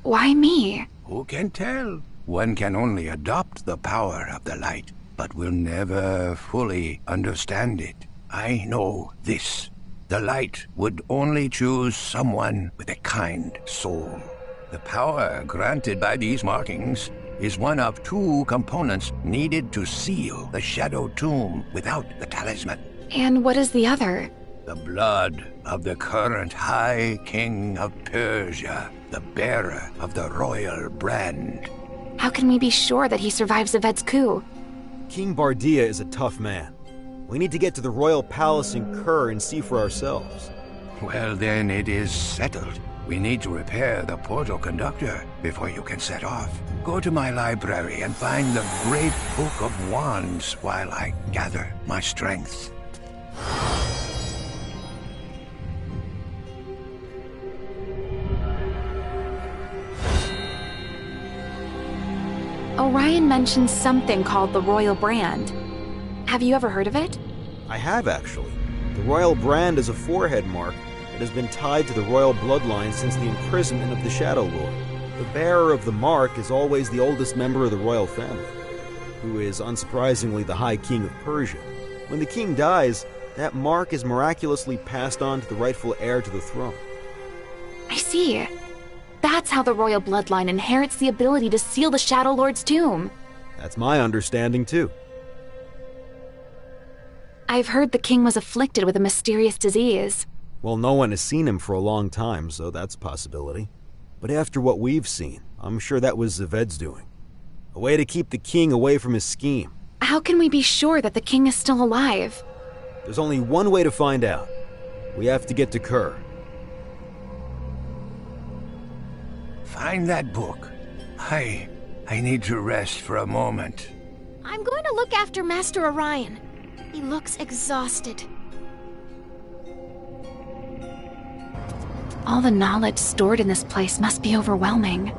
Why me? Who can tell? One can only adopt the power of the light, but will never fully understand it. I know this. The light would only choose someone with a kind soul. The power granted by these markings is one of two components needed to seal the Shadow Tomb without the talisman. And what is the other? The blood of the current High King of Persia, the bearer of the royal brand. How can we be sure that he survives Zaved's coup? King Bardia is a tough man. We need to get to the royal palace in Kerr and see for ourselves. Well, then it is settled. We need to repair the portal conductor before you can set off. Go to my library and find the Great Book of Wands while I gather my strength. Orion mentioned something called the Royal Brand. Have you ever heard of it? I have, actually. The royal brand is a forehead mark that has been tied to the royal bloodline since the imprisonment of the Shadow Lord. The bearer of the mark is always the oldest member of the royal family, who is unsurprisingly the High King of Persia. When the king dies, that mark is miraculously passed on to the rightful heir to the throne. I see. That's how the royal bloodline inherits the ability to seal the Shadow Lord's tomb. That's my understanding, too. I've heard the king was afflicted with a mysterious disease. Well, no one has seen him for a long time, so that's a possibility. But after what we've seen, I'm sure that was Zaved's doing. A way to keep the king away from his scheme. How can we be sure that the king is still alive? There's only one way to find out. We have to get to Kerr. Find that book. I need to rest for a moment. I'm going to look after Master Orion. He looks exhausted. All the knowledge stored in this place must be overwhelming.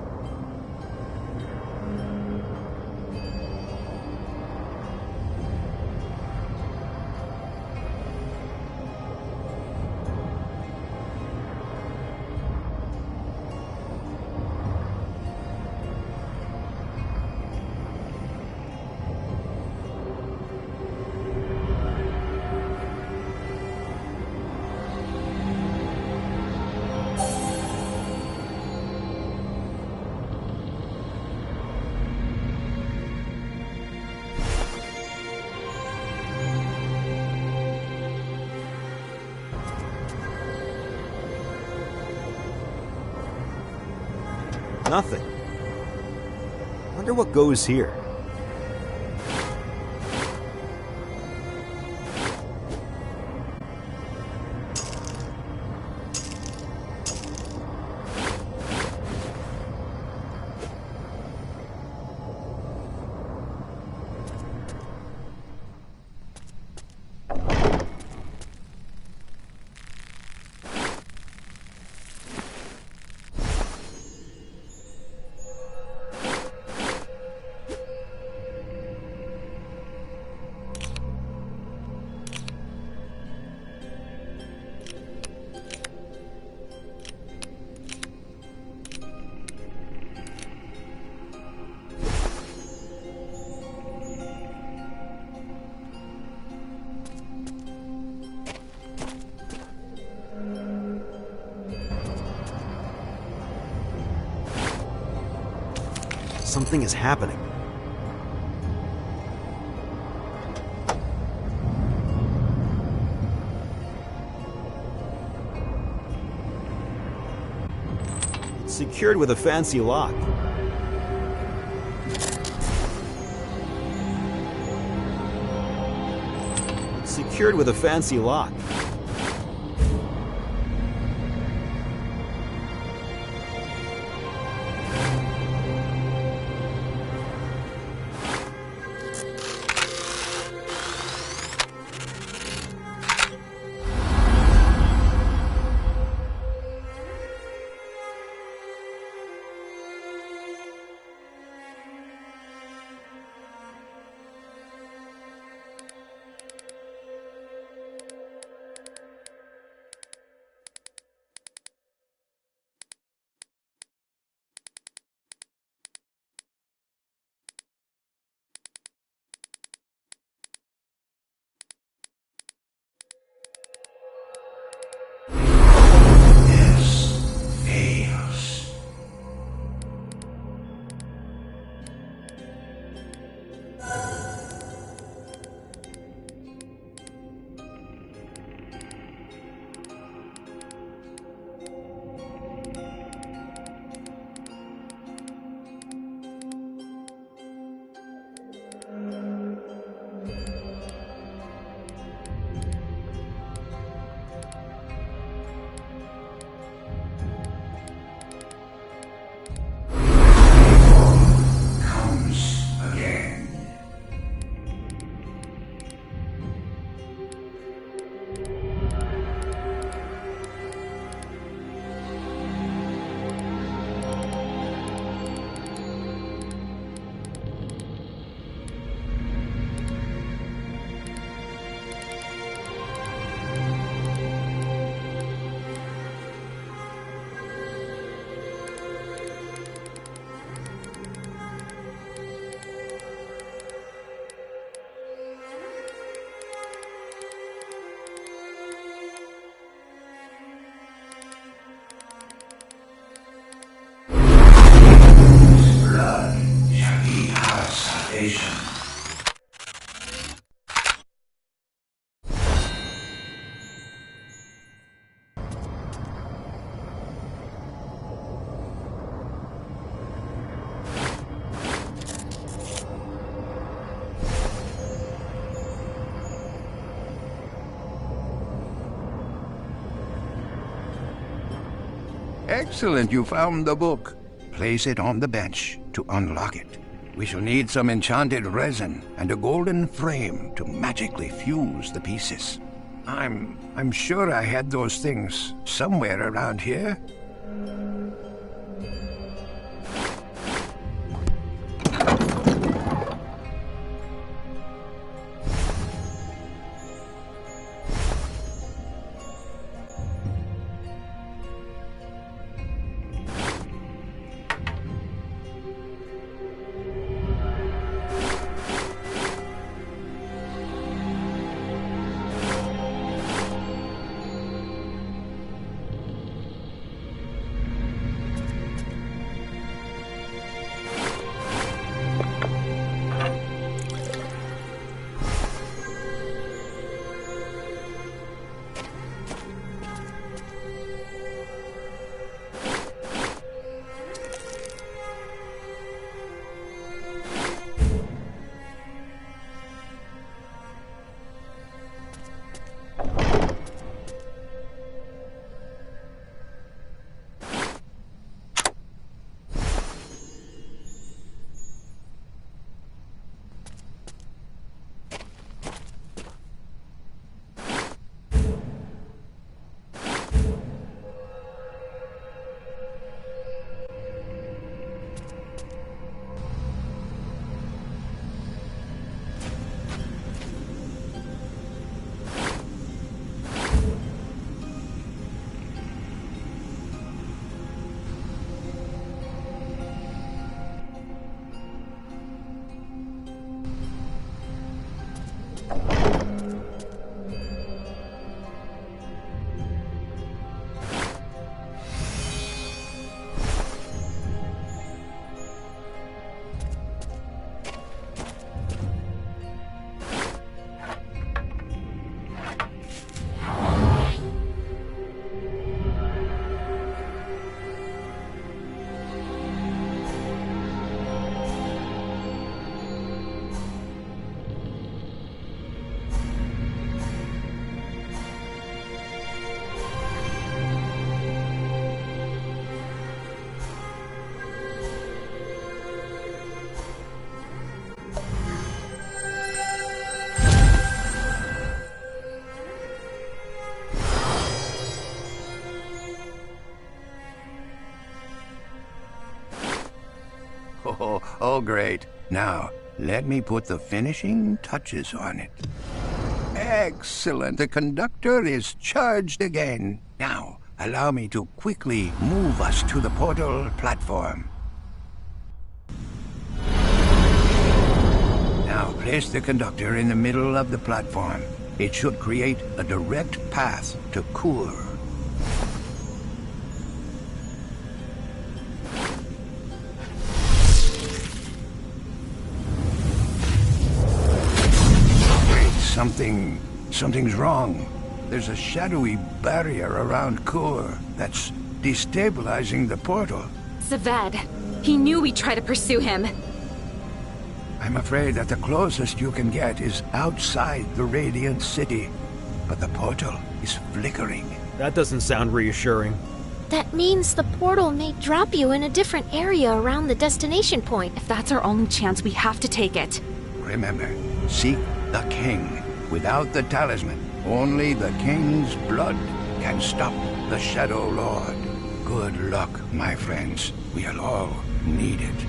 Nothing. Wonder what goes here. Something is happening. It's Secured with a fancy lock. Secured with a fancy lock. Excellent, you found the book. Place it on the bench to unlock it. We shall need some enchanted resin and a golden frame to magically fuse the pieces. I'm sure I had those things somewhere around here. Oh, great. Now, let me put the finishing touches on it. Excellent. The conductor is charged again. Now, allow me to quickly move us to the portal platform. Now, place the conductor in the middle of the platform. It should create a direct path to Kur. Something's wrong. There's a shadowy barrier around Kur that's destabilizing the portal. Saved. He knew we'd try to pursue him. I'm afraid that the closest you can get is outside the Radiant City. But the portal is flickering. That doesn't sound reassuring. That means the portal may drop you in a different area around the destination point. If that's our only chance, we have to take it. Remember, seek the king. Without the talisman, only the king's blood can stop the Shadow Lord. Good luck, my friends. We'll all need it.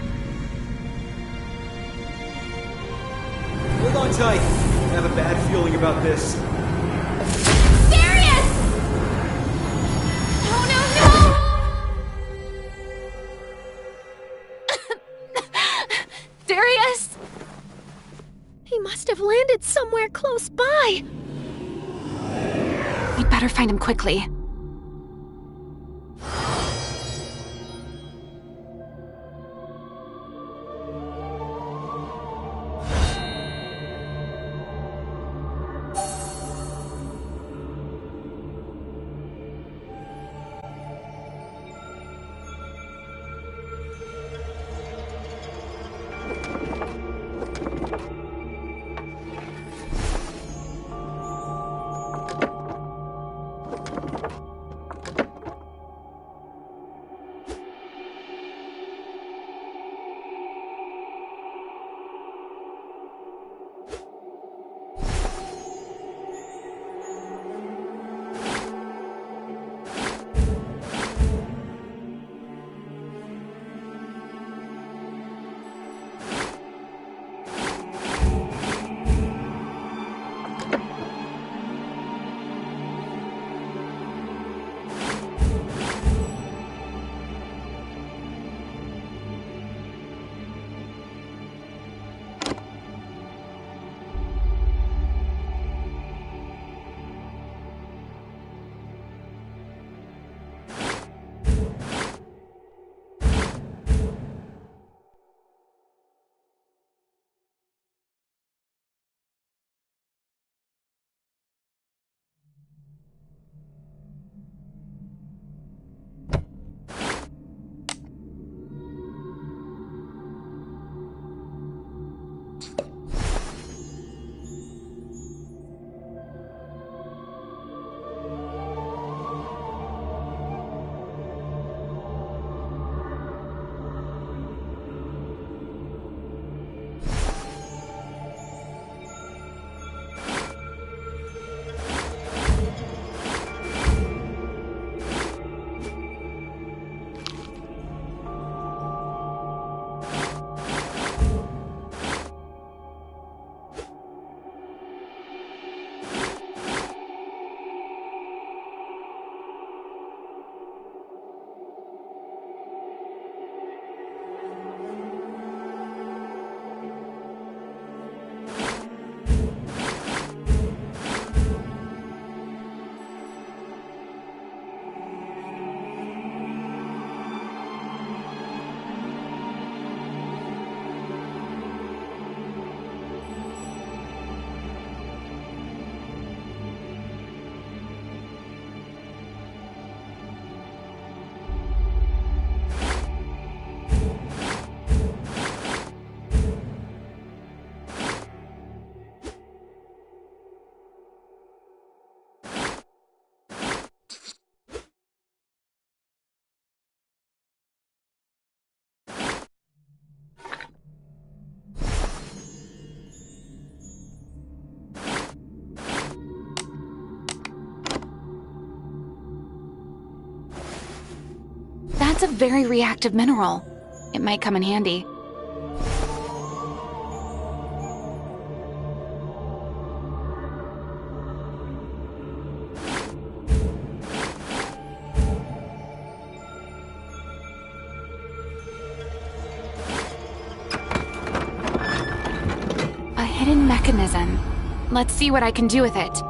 Hold on tight. I have a bad feeling about this. Darius! Oh no, no! Darius! He must have landed somewhere close by. We'd better find him quickly. That's a very reactive mineral. It might come in handy. mechanism. Let's see what I can do with it.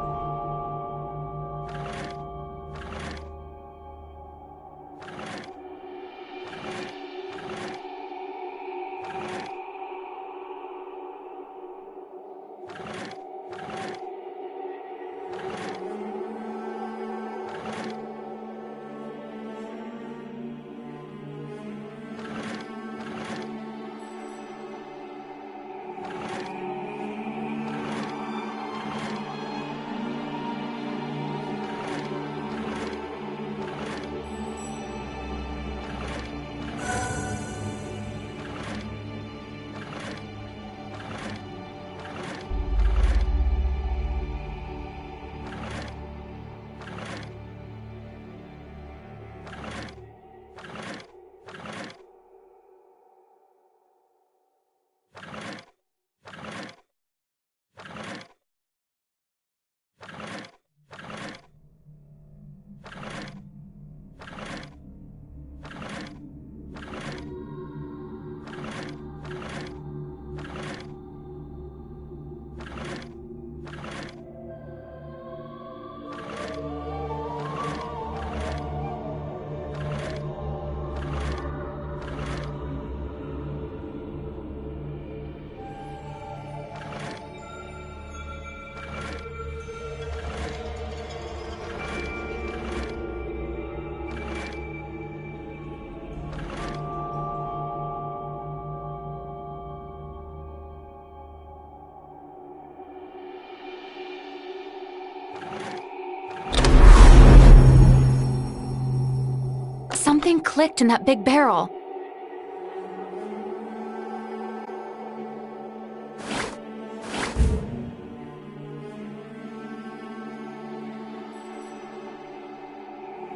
Something clicked in that big barrel.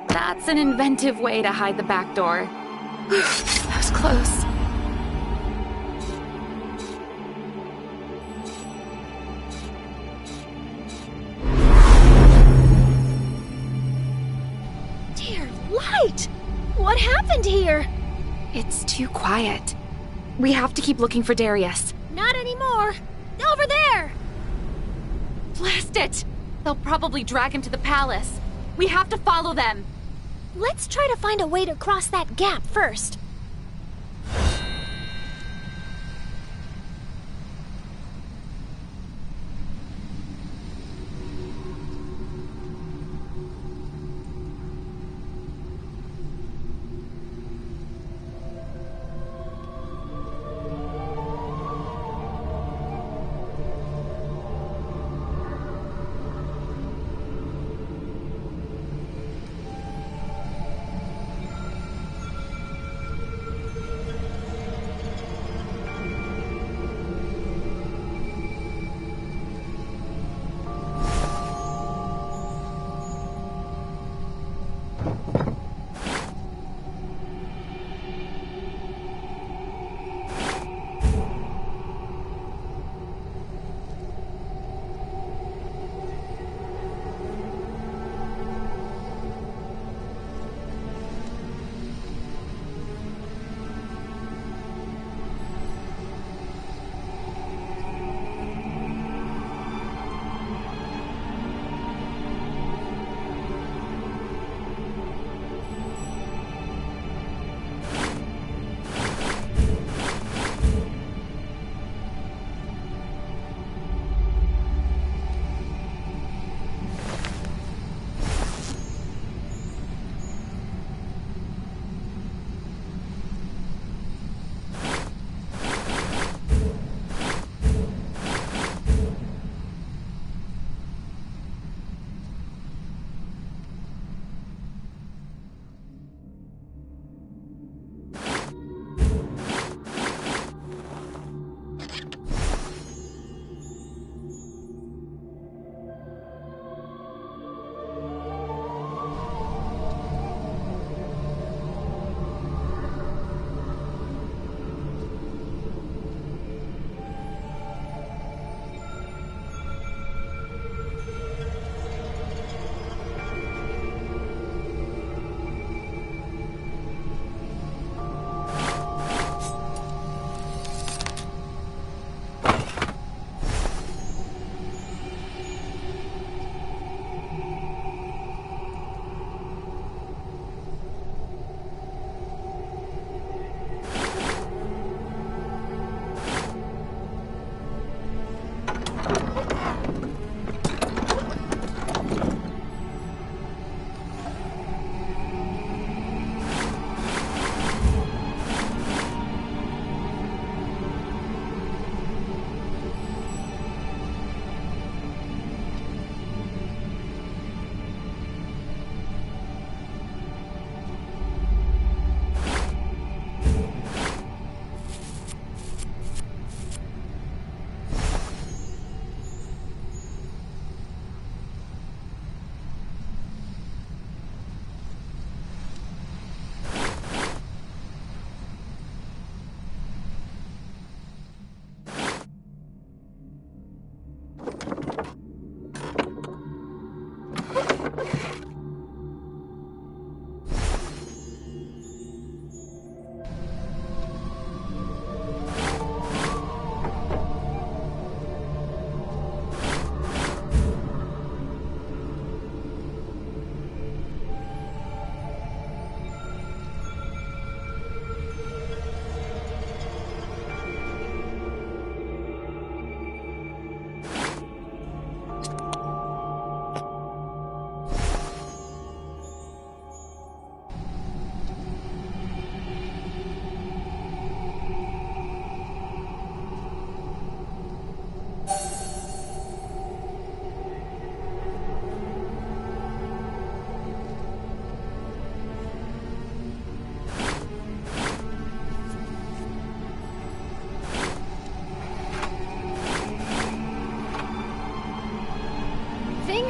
That's an inventive way to hide the back door. That was close. Dear light! What happened here? It's too quiet. We have to keep looking for Darius. Not anymore. Over there! Blast it! They'll probably drag him to the palace. We have to follow them. Let's try to find a way to cross that gap first.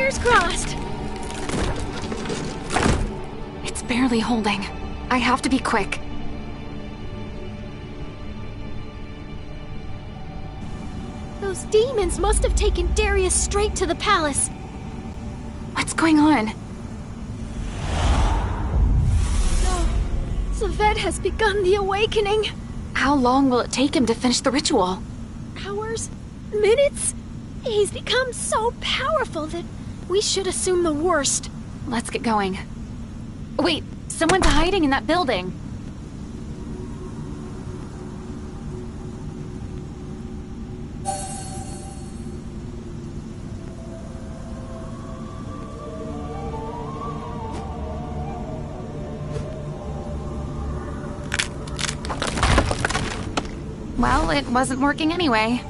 Fingers crossed. It's barely holding. I have to be quick. Those demons must have taken Darius straight to the palace. What's going on? No. Zaved has begun the awakening. How long will it take him to finish the ritual? Hours? Minutes? He's become so powerful that we should assume the worst. Let's get going. Wait, someone's hiding in that building. Well, it wasn't working anyway.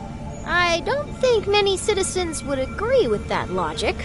I don't think many citizens would agree with that logic.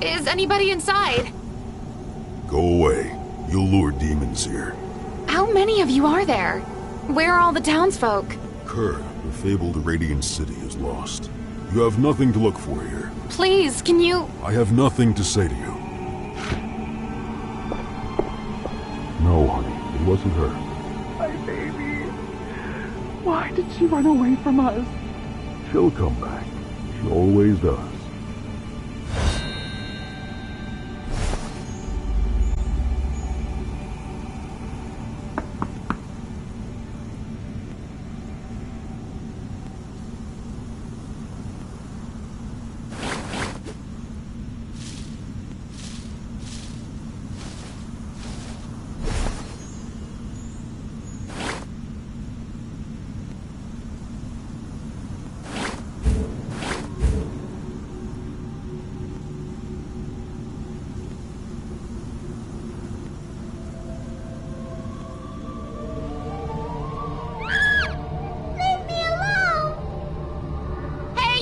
Is anybody inside? Go away. You'll lure demons here. How many of you are there? Where are all the townsfolk? Kerr, the fabled Radiant City is lost. You have nothing to look for here. Please, can you... I have nothing to say to you. No, honey, it wasn't her. My baby. Why did she run away from us? She'll come back. She always does.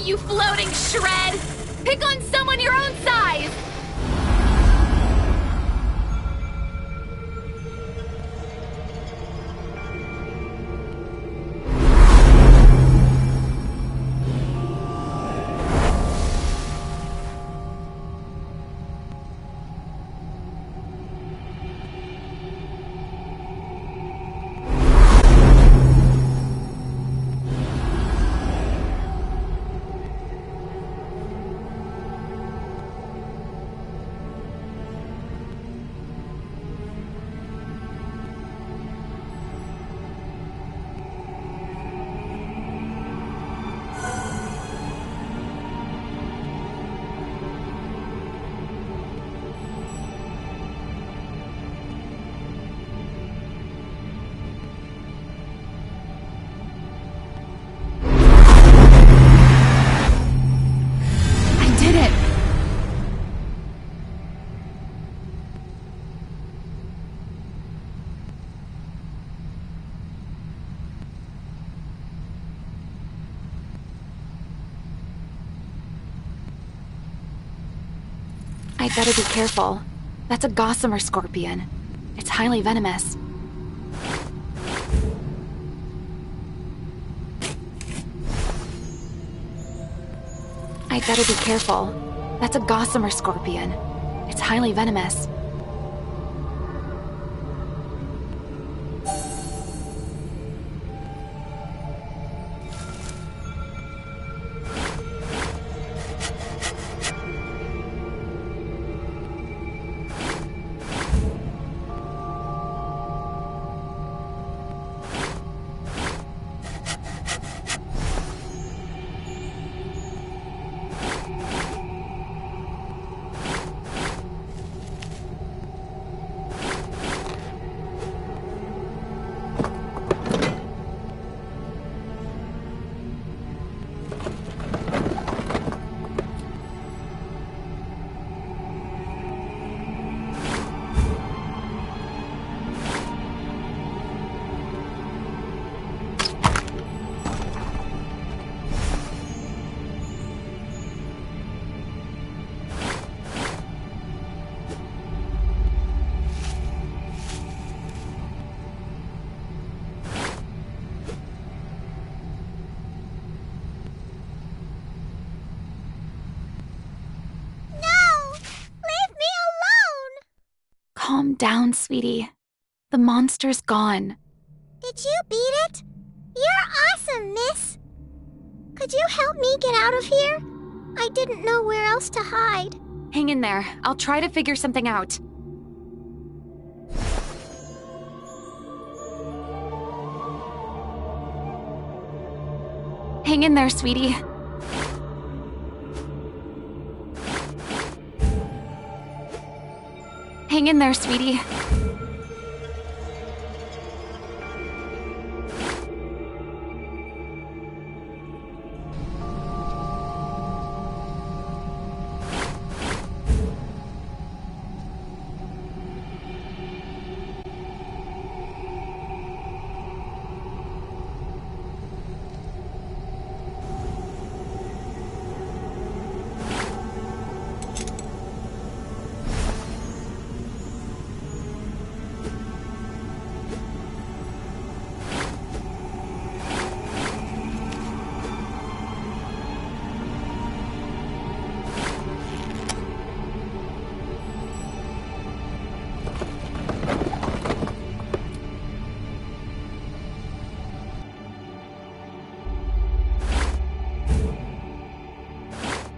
You floating shred! Pick on someone your own size! I'd better be careful. That's a gossamer scorpion. It's highly venomous. I'd better be careful. That's a gossamer scorpion. It's highly venomous. Calm down, sweetie. The monster's gone. Did you beat it? You're awesome, miss. Could you help me get out of here? I didn't know where else to hide. Hang in there. I'll try to figure something out. Hang in there, sweetie. Hang in there, sweetie.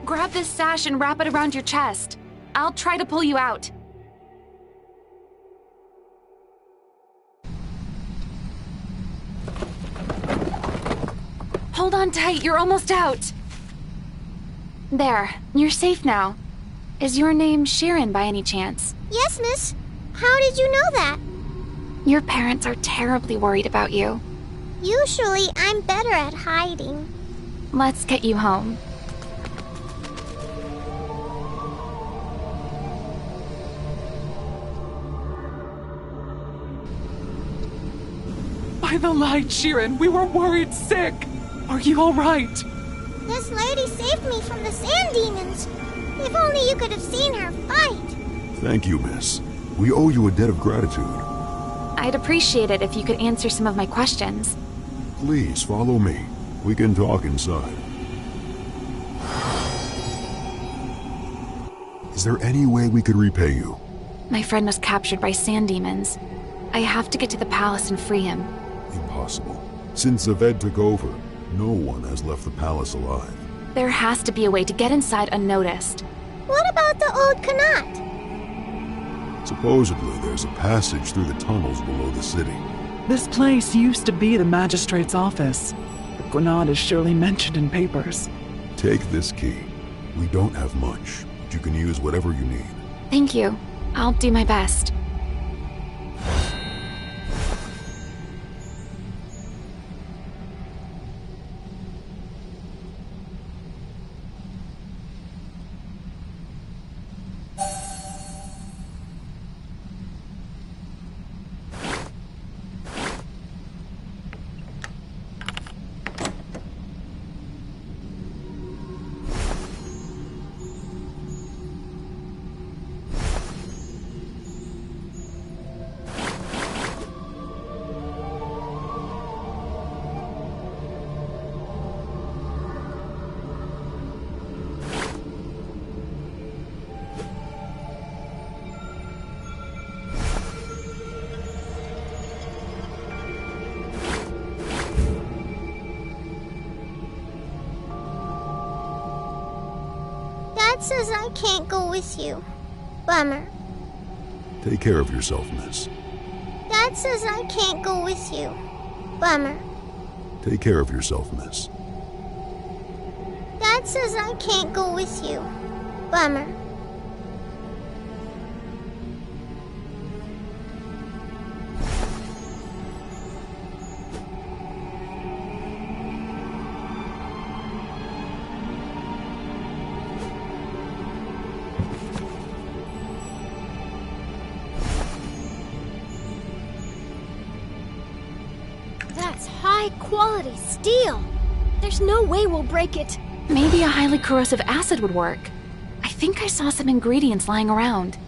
Grab this sash and wrap it around your chest. I'll try to pull you out. Hold on tight, you're almost out. There, you're safe now. Is your name Sharon by any chance? Yes, miss. How did you know that? Your parents are terribly worried about you. Usually, I'm better at hiding. Let's get you home. By the light, Sharon, we were worried sick. Are you all right? This lady saved me from the sand demons. If only you could have seen her fight. Thank you, miss. We owe you a debt of gratitude. I'd appreciate it if you could answer some of my questions. Please follow me. We can talk inside. Is there any way we could repay you? My friend was captured by sand demons. I have to get to the palace and free him. Impossible. Since Zaved took over, no one has left the palace alive. There has to be a way to get inside unnoticed. What about the old Qanat? Supposedly, there's a passage through the tunnels below the city. This place used to be the magistrate's office. The Qanat is surely mentioned in papers. Take this key. We don't have much, but you can use whatever you need. Thank you. I'll do my best. says I can't go with you. Bummer. Take care of yourself, miss. Dad says I can't go with you. Bummer. Take care of yourself, miss. Dad says I can't go with you. Bummer. That's high-quality steel. There's no way we'll break it. Maybe a highly corrosive acid would work. I think I saw some ingredients lying around.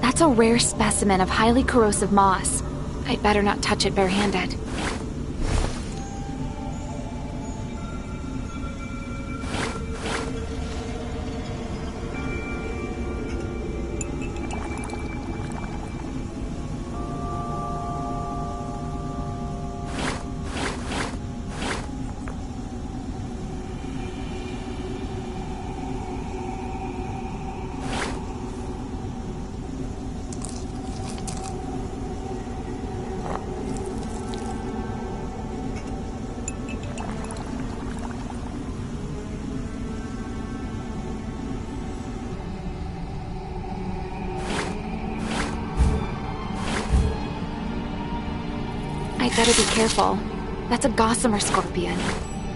That's a rare specimen of highly corrosive moss. I'd better not touch it barehanded. I'd better be careful. That's a gossamer scorpion.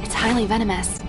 It's highly venomous.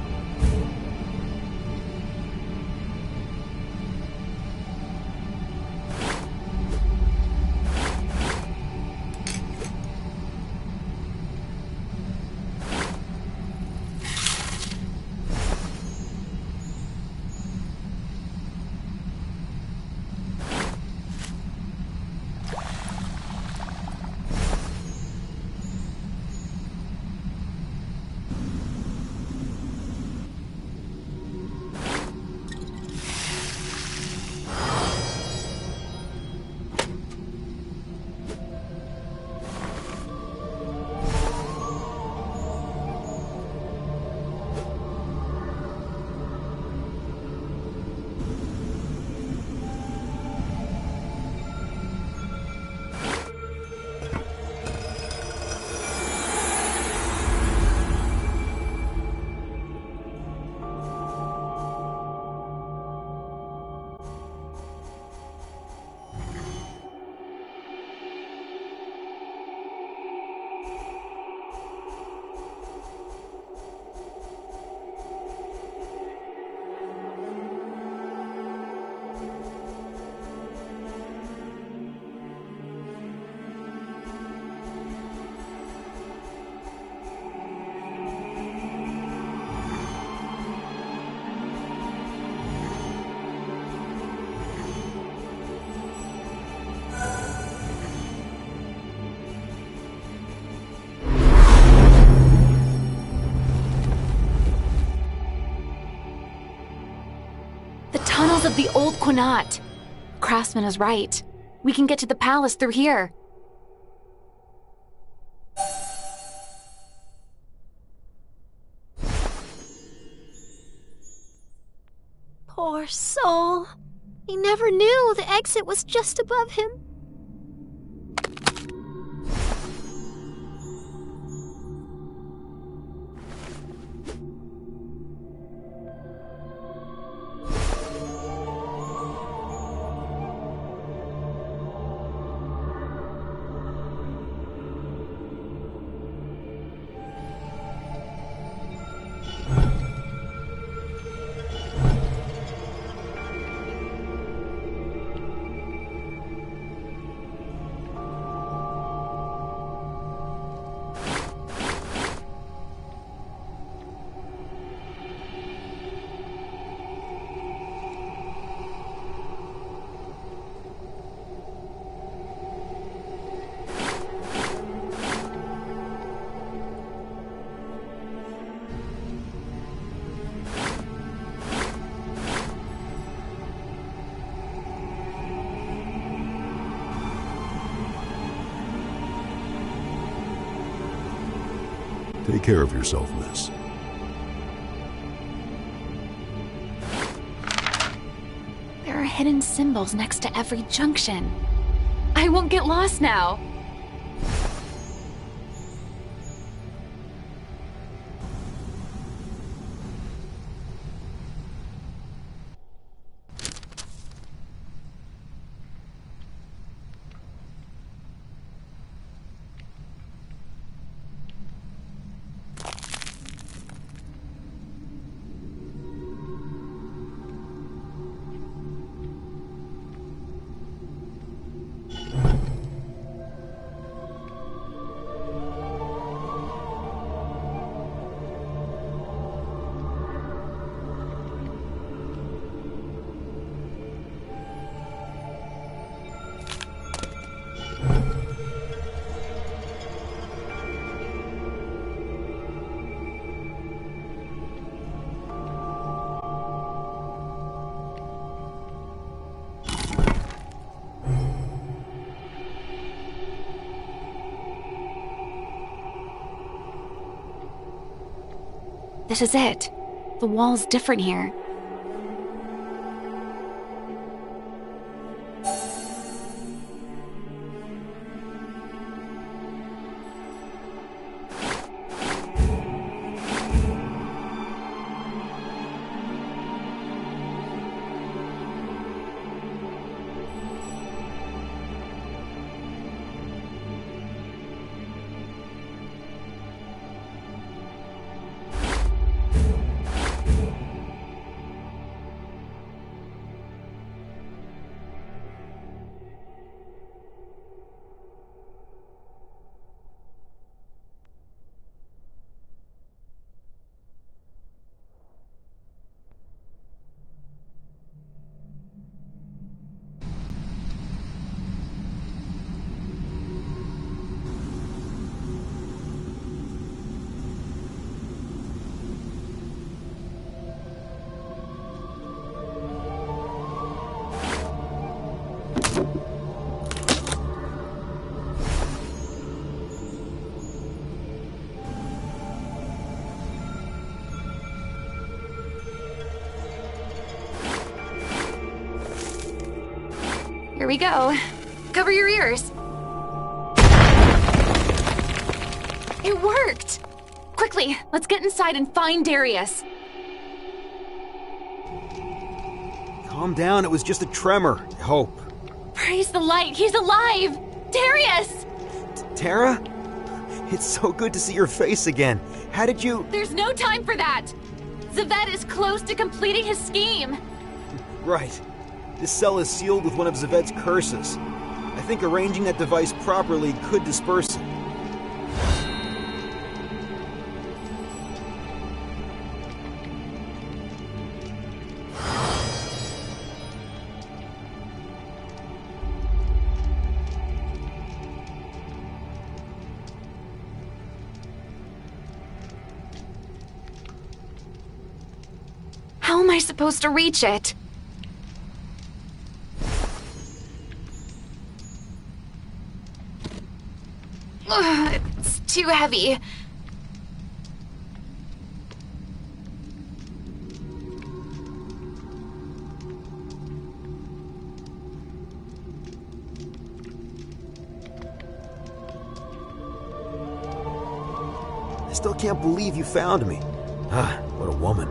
Tunnels of the old Qunat. Craftsman is right. We can get to the palace through here. Poor soul. He never knew the exit was just above him. Take care of yourself, miss. There are hidden symbols next to every junction. I won't get lost now. This is it. The wall's different here. Here we go. Cover your ears. It worked! Quickly, let's get inside and find Darius. Calm down, it was just a tremor. I hope. Praise the light, he's alive! Darius! Tara? It's so good to see your face again. How did you... There's no time for that! Zaved is close to completing his scheme. Right. This cell is sealed with one of Zaved's curses. I think arranging that device properly could disperse it. How am I supposed to reach it? Ugh, it's too heavy. I still can't believe you found me. Ah, what a woman.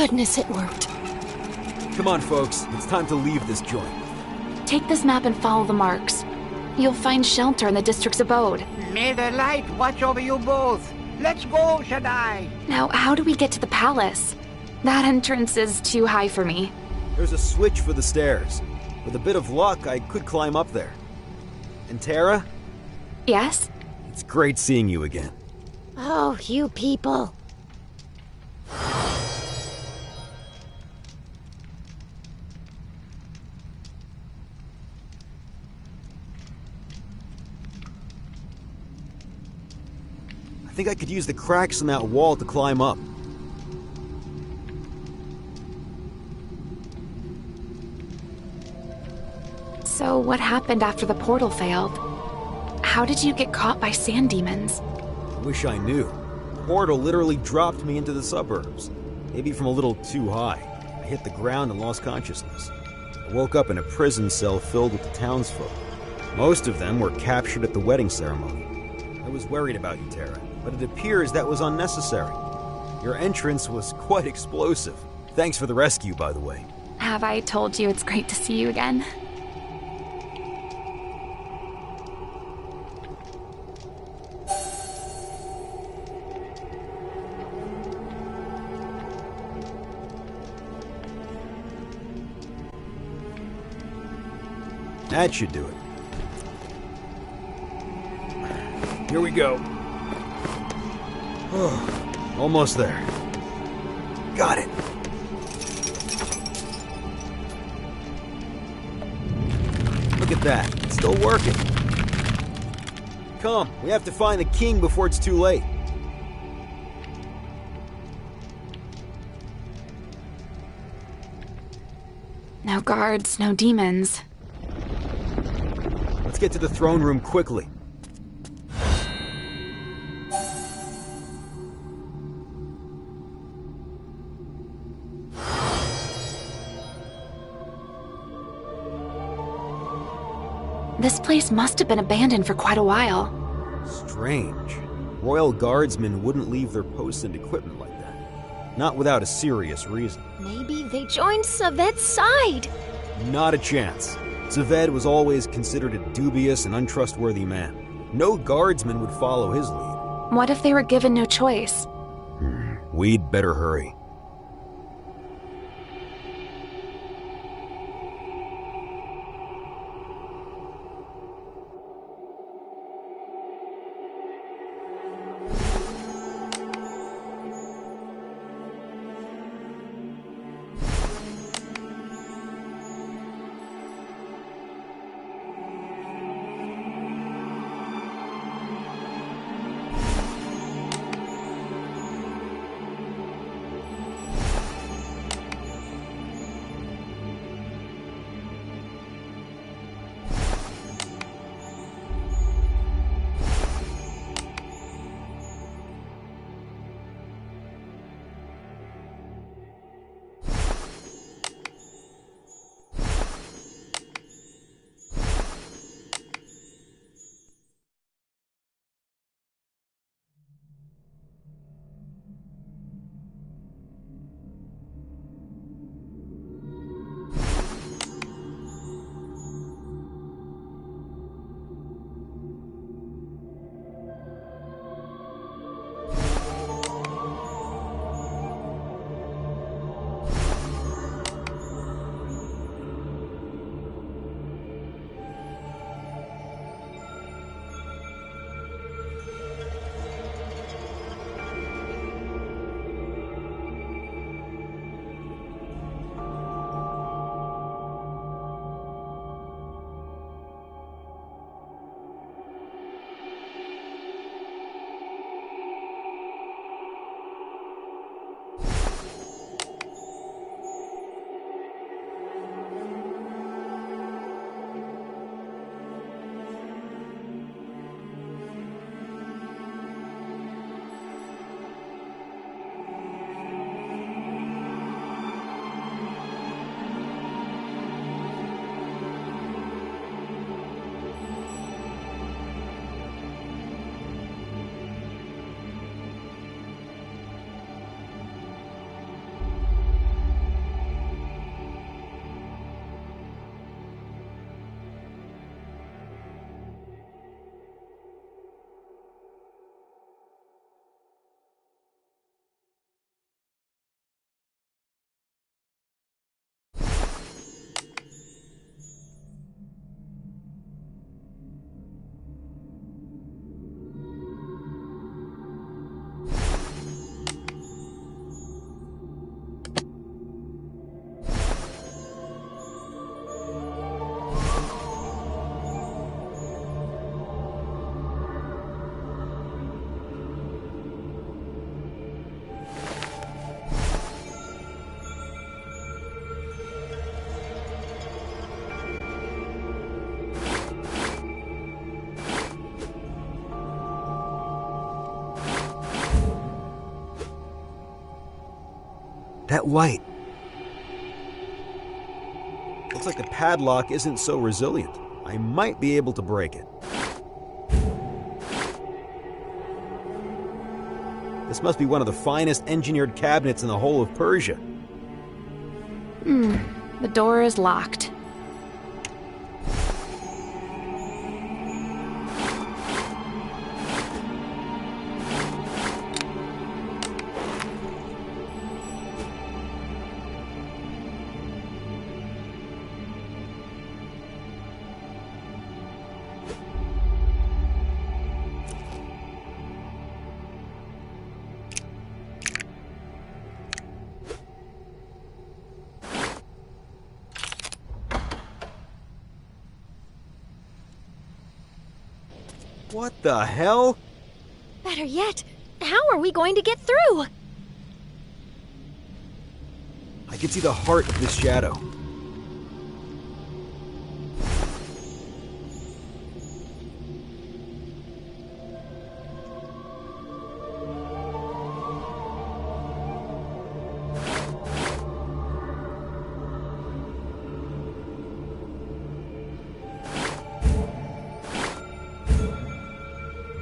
goodness it worked. Come on, folks. It's time to leave this joint. Take this map and follow the marks. You'll find shelter in the district's abode. May the light watch over you both. Let's go, Shaddai. Now, how do we get to the palace? That entrance is too high for me. There's a switch for the stairs. With a bit of luck, I could climb up there. And Tara? Yes? It's great seeing you again. Oh, you people. I think I could use the cracks in that wall to climb up. So what happened after the portal failed? How did you get caught by sand demons? I wish I knew. The portal literally dropped me into the suburbs. Maybe from a little too high. I hit the ground and lost consciousness. I woke up in a prison cell filled with the townsfolk. Most of them were captured at the wedding ceremony. I was worried about you, Tara, but it appears that was unnecessary. Your entrance was quite explosive. Thanks for the rescue, by the way. Have I told you it's great to see you again? That should do it. Here we go. Oh, almost there. Got it. Look at that. It's still working. Come, we have to find the king before it's too late. No guards, no demons. Let's get to the throne room quickly. This place must have been abandoned for quite a while. Strange. Royal guardsmen wouldn't leave their posts and equipment like that. Not without a serious reason. Maybe they joined Savet's side. Not a chance. Zaved was always considered a dubious and untrustworthy man. No guardsman would follow his lead. What if they were given no choice? We'd better hurry. that light. Looks like the padlock isn't so resilient. I might be able to break it. This must be one of the finest engineered cabinets in the whole of Persia. The door is locked. What the hell? Better yet, how are we going to get through? I can see the heart of this shadow.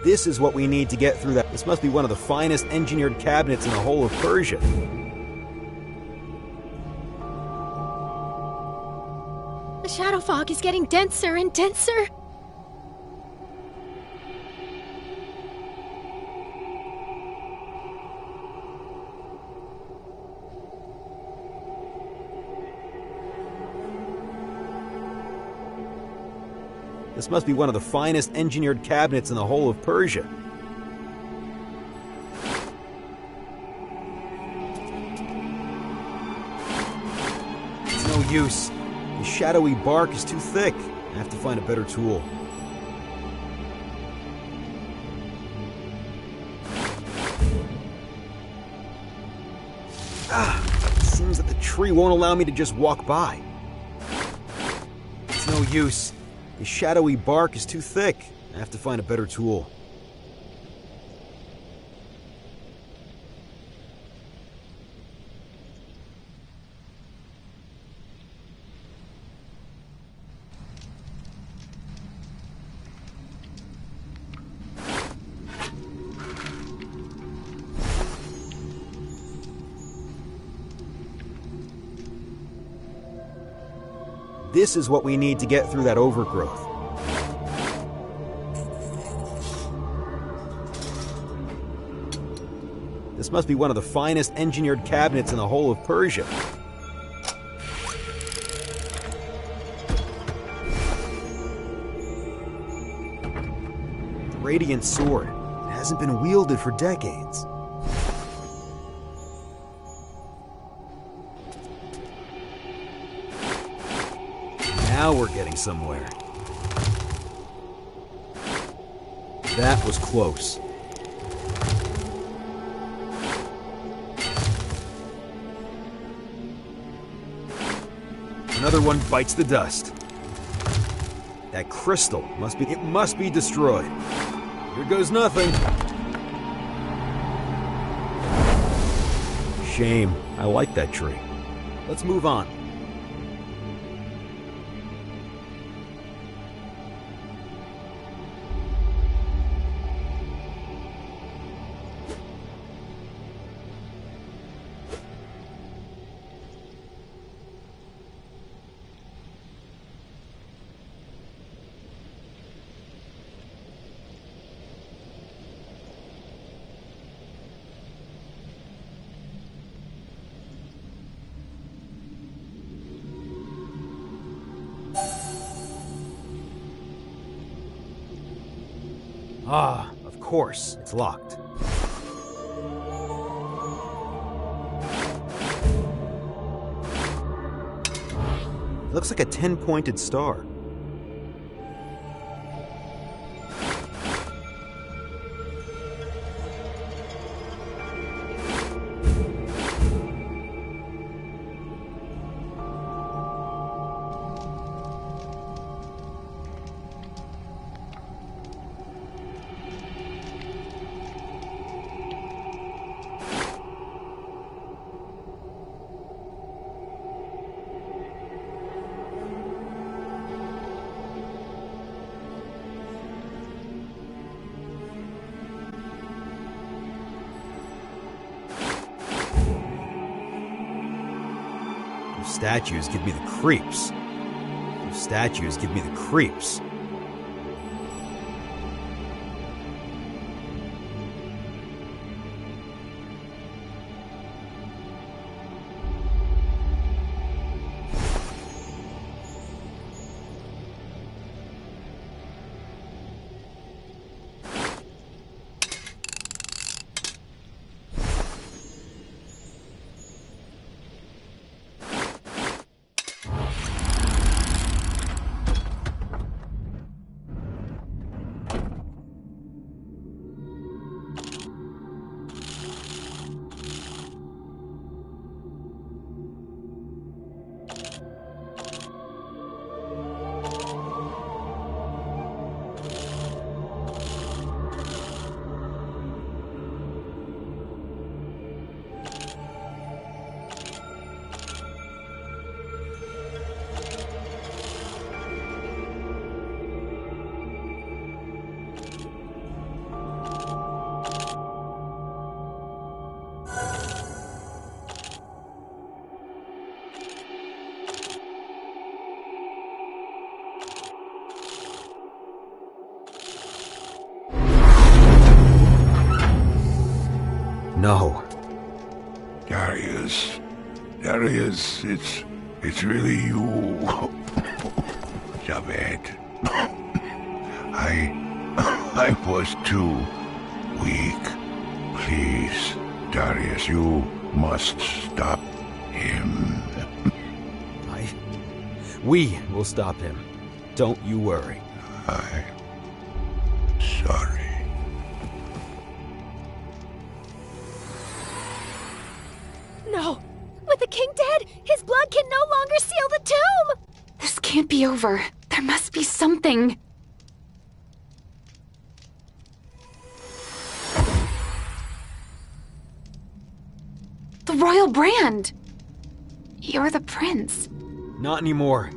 This is what we need to get through that. This must be one of the finest engineered cabinets in the whole of Persia. The shadow fog is getting denser and denser. This must be one of the finest engineered cabinets in the whole of Persia. It's no use. The shadowy bark is too thick. I have to find a better tool. It seems that the tree won't allow me to just walk by. It's no use. The shadowy bark is too thick. I have to find a better tool. This is what we need to get through that overgrowth. This must be one of the finest engineered cabinets in the whole of Persia. The radiant sword. It hasn't been wielded for decades. Now we're getting somewhere. That was close. Another one bites the dust. That crystal must be destroyed. Here goes nothing. Shame. I like that tree. Let's move on. Ah, of course, it's locked. It looks like a 10-pointed star. statues give me the creeps. Those statues give me the creeps. No. Darius, it's really you. Javed. I was too weak. Please, Darius, you must stop him. We will stop him. Don't you worry. I'm sorry. No! With the king dead, his blood can no longer seal the tomb! This can't be over. There must be something. The royal brand! You're the prince. Not anymore.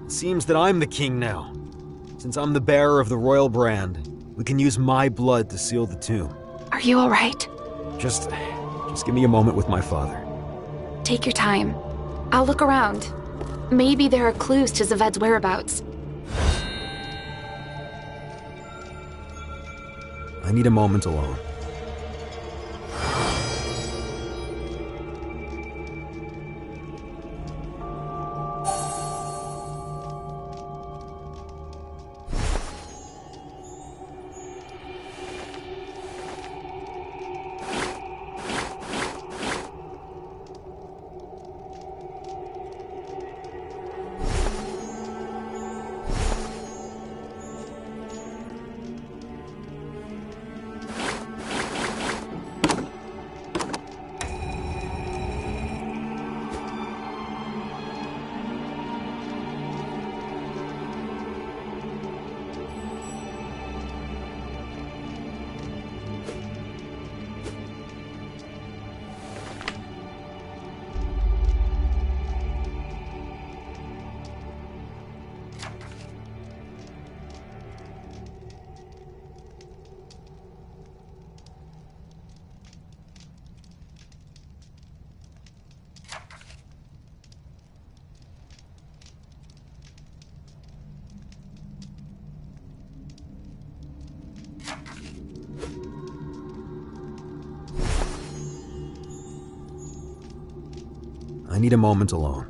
It seems that I'm the king now. Since I'm the bearer of the royal brand, we can use my blood to seal the tomb. Are you alright? Just give me a moment with my father. Take your time. I'll look around. Maybe there are clues to Zaved's whereabouts. I need a moment alone. I need a moment alone.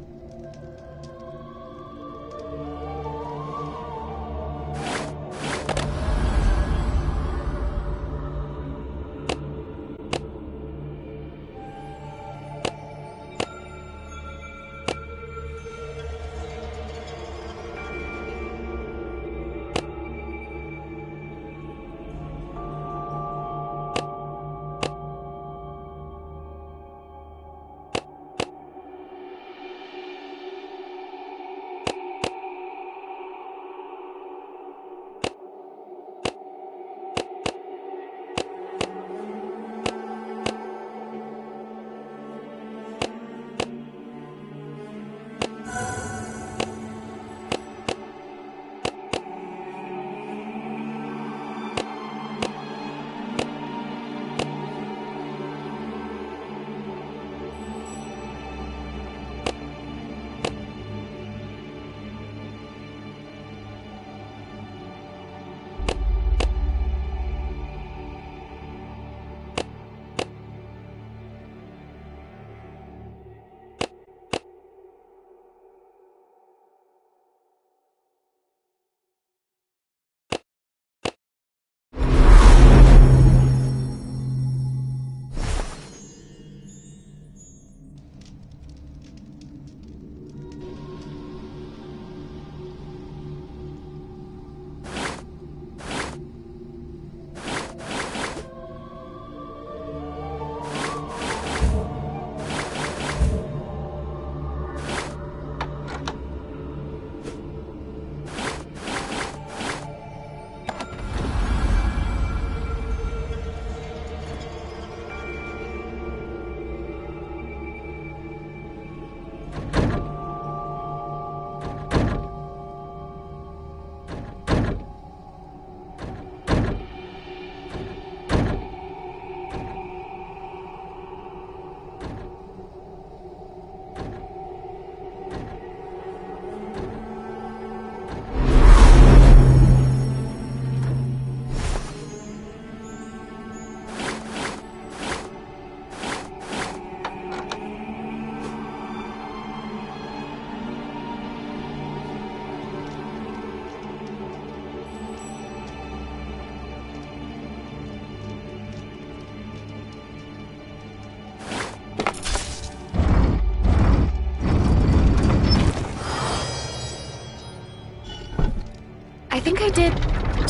I think I did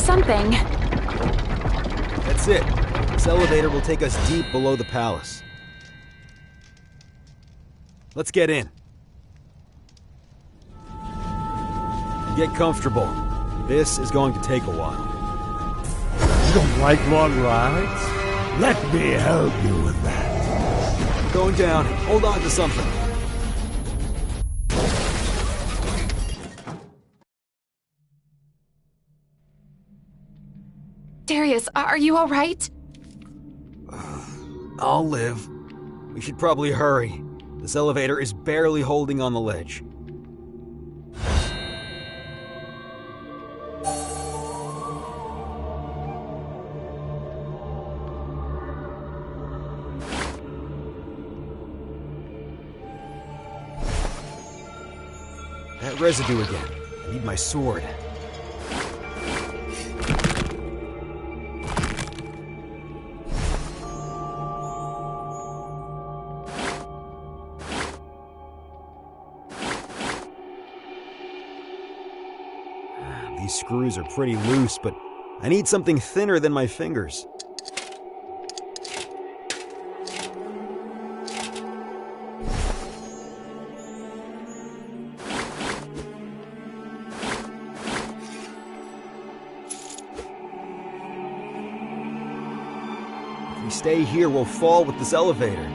something. That's it. This elevator will take us deep below the palace. Let's get in. Get comfortable. This is going to take a while. You don't like long rides? Let me help you with that. Going down. Hold on to something. Darius, are you all right? I'll live. We should probably hurry. This elevator is barely holding on the ledge. That residue again. I need my sword. These screws are pretty loose, but I need something thinner than my fingers. If we stay here, we'll fall with this elevator.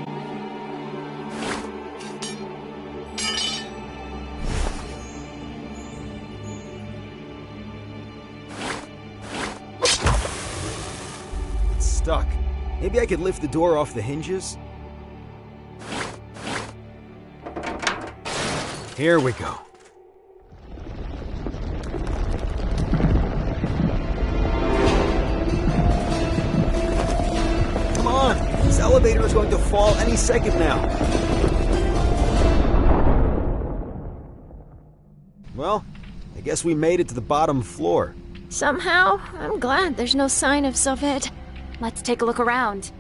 Stuck. Maybe I could lift the door off the hinges? Here we go. Come on! This elevator is going to fall any second now. Well, I guess we made it to the bottom floor. Somehow, I'm glad there's no sign of Sovet. Let's take a look around.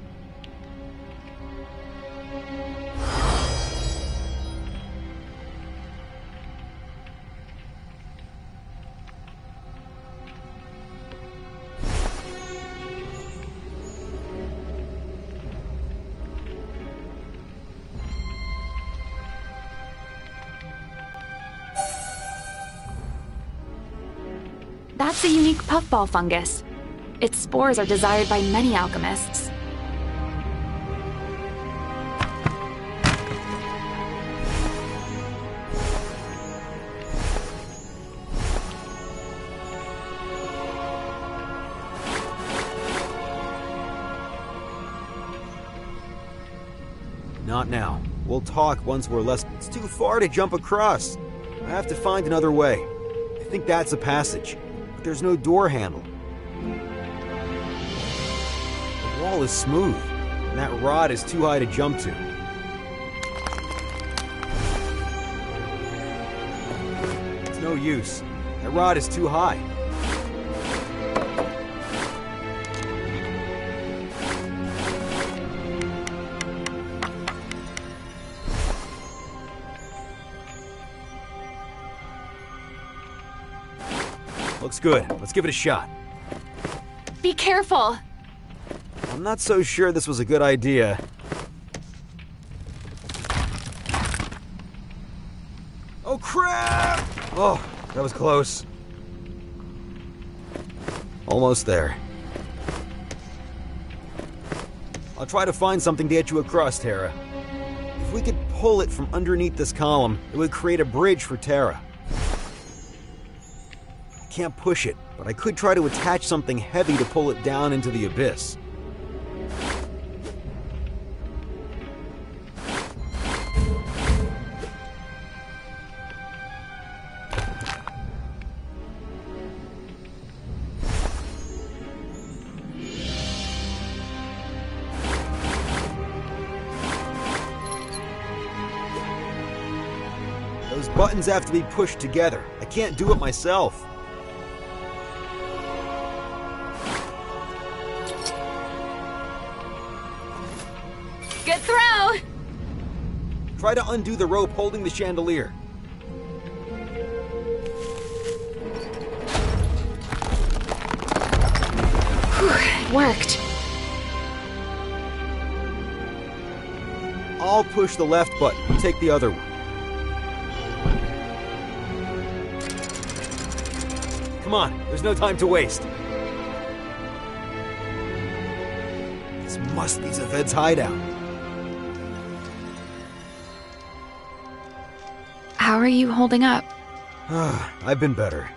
That's a unique puffball fungus. Its spores are desired by many alchemists. Not now. We'll talk once we're less... It's too far to jump across. I have to find another way. I think that's a passage, but there's no door handle. The wall is smooth, and that rod is too high to jump to. It's no use. That rod is too high. Looks good. Let's give it a shot. Be careful! I'm not so sure this was a good idea. Oh, crap! Oh, that was close. Almost there. I'll try to find something to get you across, Tara. If we could pull it from underneath this column, it would create a bridge for Tara. I can't push it, but I could try to attach something heavy to pull it down into the abyss. Those buttons have to be pushed together. I can't do it myself. Good throw! Try to undo the rope holding the chandelier. worked. I'll push the left button. You take the other one. Come on, there's no time to waste. This must be Zaved's hideout. How are you holding up? I've been better.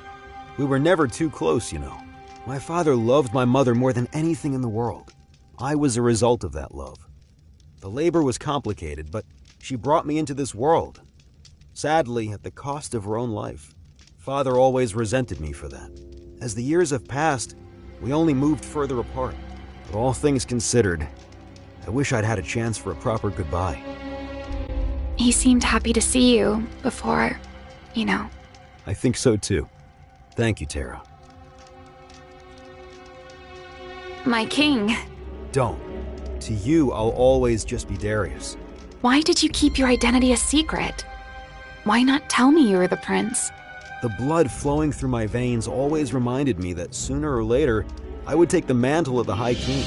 We were never too close, you know. My father loved my mother more than anything in the world. I was a result of that love. The labor was complicated, but she brought me into this world. Sadly, at the cost of her own life. Father always resented me for that. As the years have passed, we only moved further apart. But all things considered, I wish I'd had a chance for a proper goodbye. He seemed happy to see you before, you know. I think so too. Thank you, Tara. My king. Don't. To you, I'll always just be Darius. Why did you keep your identity a secret? Why not tell me you were the prince? The blood flowing through my veins always reminded me that sooner or later, I would take the mantle of the High King.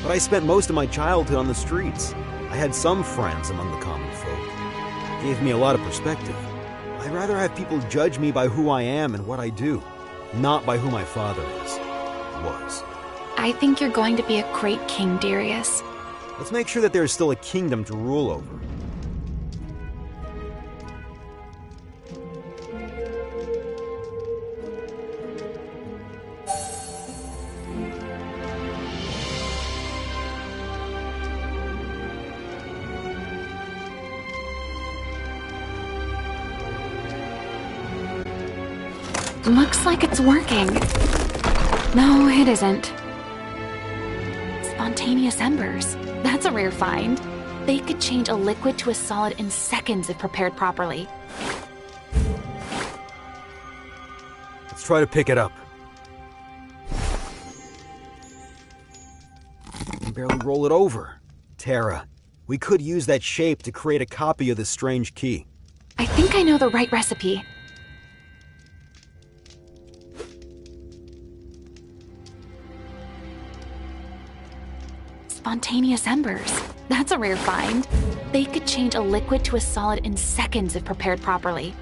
But I spent most of my childhood on the streets. I had some friends among the common folk. It gave me a lot of perspective. I'd rather have people judge me by who I am and what I do, not by who my father was. I think you're going to be a great king, Darius. Let's make sure that there is still a kingdom to rule over. Looks like it's working. No, it isn't. Spontaneous embers. That's a rare find. They could change a liquid to a solid in seconds if prepared properly. Let's try to pick it up. I can barely roll it over. Tara, we could use that shape to create a copy of this strange key. I think I know the right recipe. Spontaneous embers. That's a rare find. They could change a liquid to a solid in seconds if prepared properly.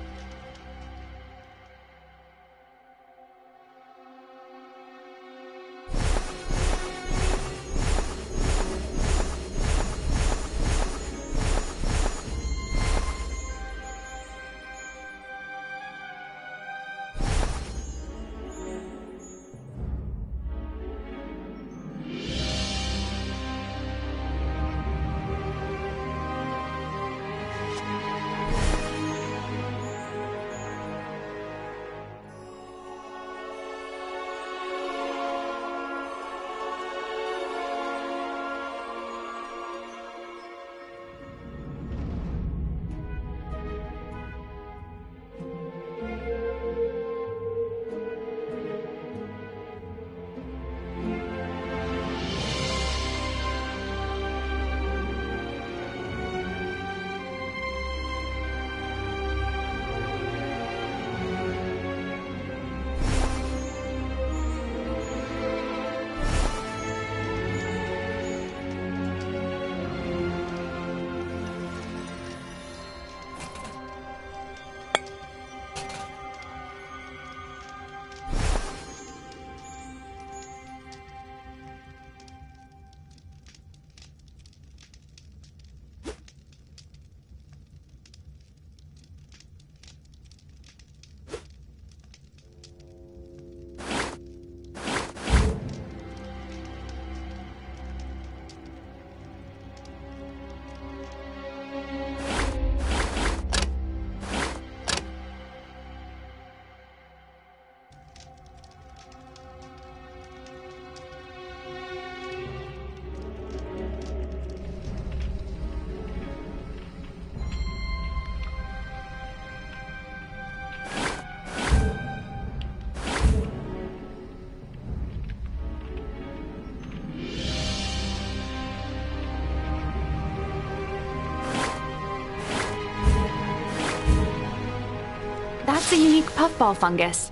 That's a unique puffball fungus.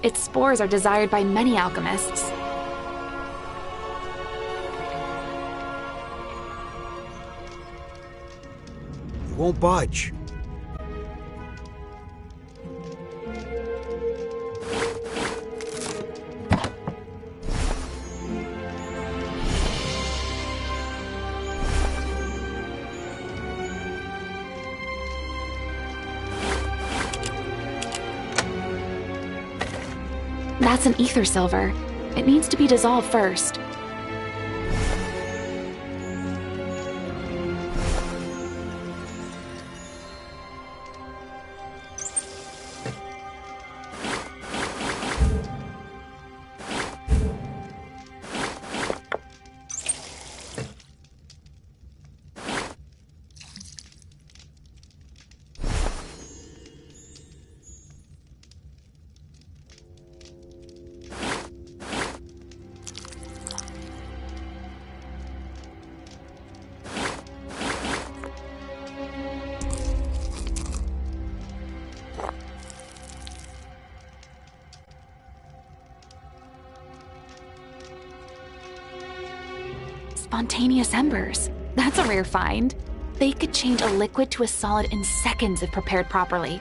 Its spores are desired by many alchemists. won't budge. That's an ether silver. It needs to be dissolved first. Spontaneous embers. That's a rare find. They could change a liquid to a solid in seconds if prepared properly.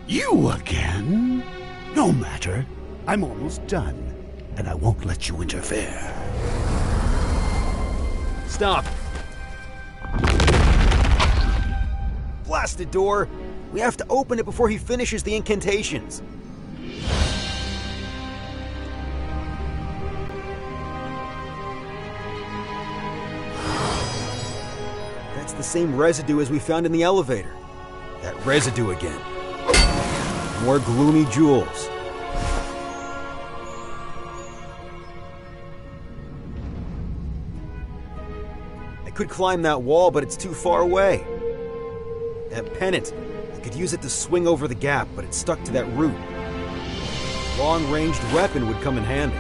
You again? No matter. I'm almost done, and I won't let you interfere. Stop! Blasted door! We have to open it before he finishes the incantations. That's the same residue as we found in the elevator. That residue again. More gloomy jewels. I could climb that wall, but it's too far away. That pennant, I could use it to swing over the gap, but it's stuck to that root. Long-ranged weapon would come in handy.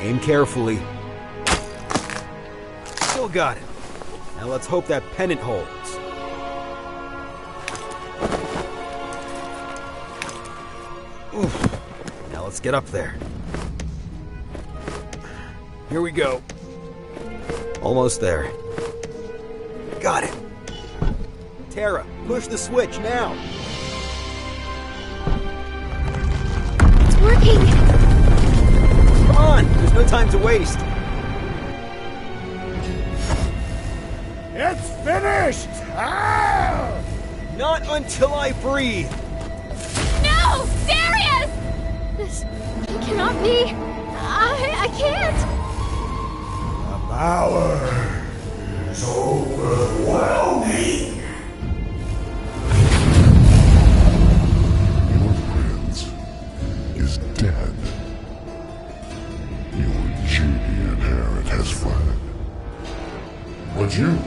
Aim carefully. Still got it. Now let's hope that pennant holds. Oof. Now let's get up there. Here we go. Almost there. Got it. Tara, push the switch now. It's working. Come on, there's no time to waste. It's finished! Ah! Not until I breathe. No! Darius! This cannot be. I can't. The power is overwhelming. Your prince is dead. Your genie inherit has fled. But you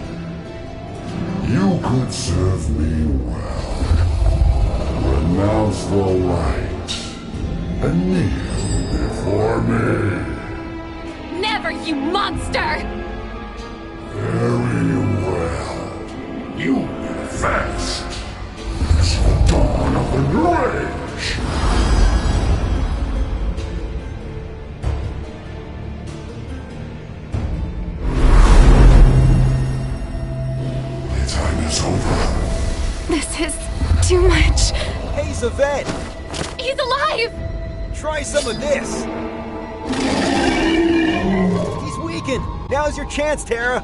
could serve me well. Renounce the light and kneel before me. Never, you monster! Very well. You be fast. It's the dawn of the new age. The time is over. This is too much. Hey, Zaved! He's alive! Try some of this! He's weakened! Now's your chance, Tara!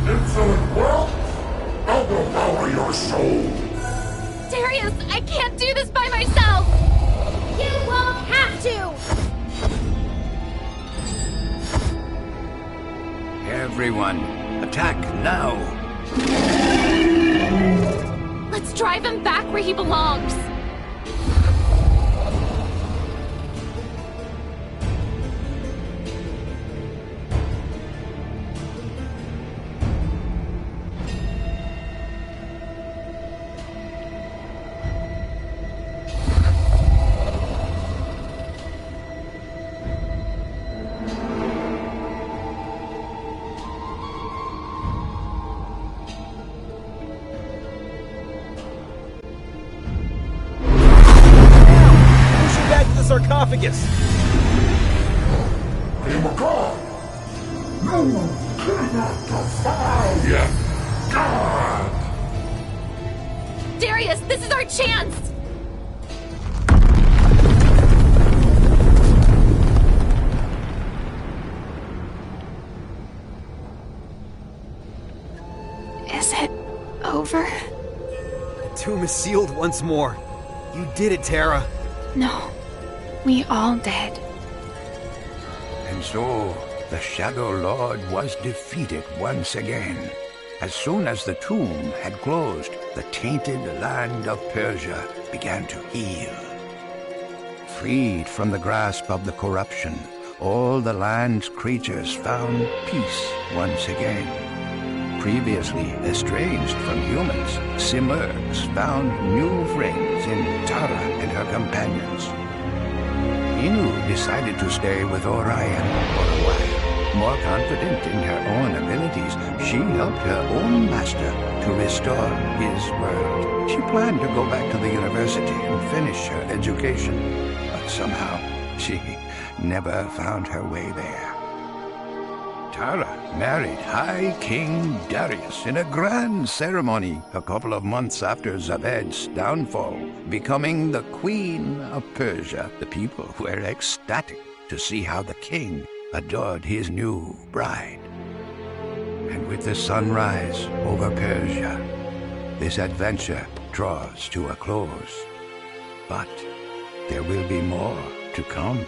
Infinite wealth, I'll devour your soul. Darius, I can't do this by myself! You won't have to. Everyone, attack now! Let's drive him back where he belongs! Sarcophagus! I am a god! You cannot defy God! Darius, this is our chance! Is it over? The tomb is sealed once more. You did it, Tara. No. We all did. And so, the Shadow Lord was defeated once again. As soon as the tomb had closed, the tainted land of Persia began to heal. Freed from the grasp of the corruption, all the land's creatures found peace once again. Previously estranged from humans, Simurgs found new friends in Tara and her companions. Inu decided to stay with Orion for a while. More confident in her own abilities, she helped her own master to restore his world. She planned to go back to the university and finish her education, but somehow she never found her way there. Tara married High King Darius in a grand ceremony a couple of months after Zaved's downfall, becoming the Queen of Persia. The people were ecstatic to see how the king adored his new bride. And with the sunrise over Persia, this adventure draws to a close. But there will be more to come.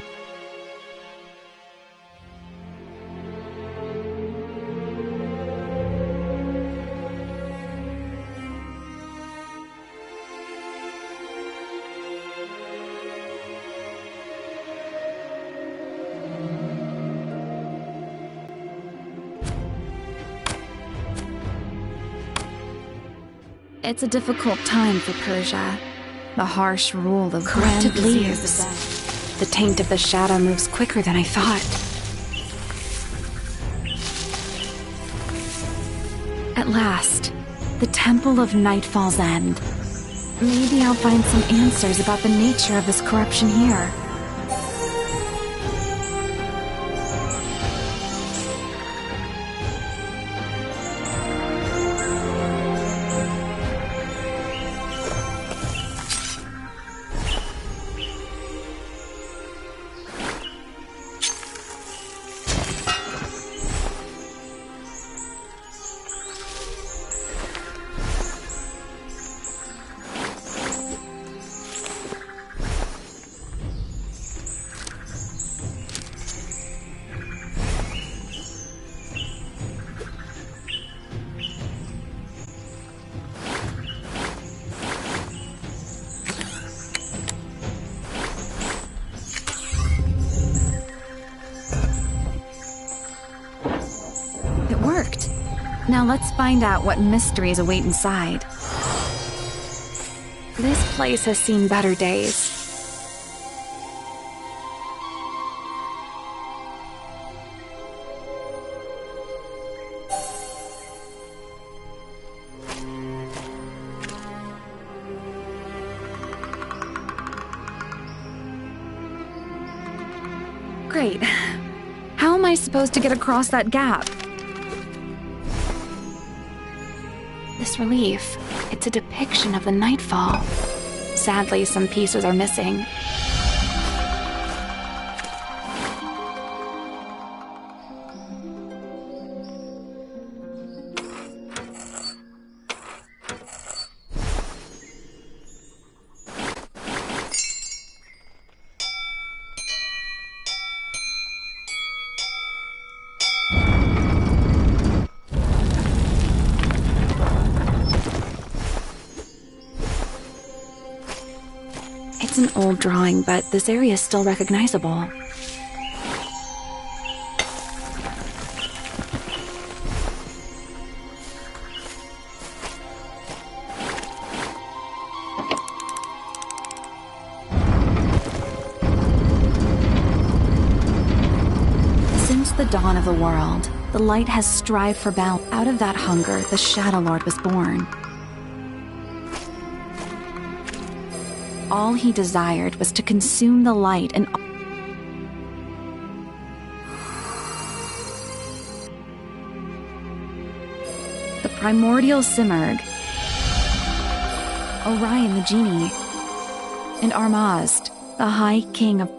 It's a difficult time for Persia. The harsh rule of Grand Viziers. The taint of the shadow moves quicker than I thought. At last, the Temple of Nightfall's End. Maybe I'll find some answers about the nature of this corruption here. It worked. Now let's find out what mysteries await inside. This place has seen better days. Great. How am I supposed to get across that gap? This relief, it's a depiction of the nightfall. Sadly, some pieces are missing. It's an old drawing, but this area is still recognizable. Since the dawn of the world, the light has strived for balance. Out of that hunger, the Shadow Lord was born. All he desired was to consume the light and the primordial Simurgh, Orion the genie, and Armazd, the High King of...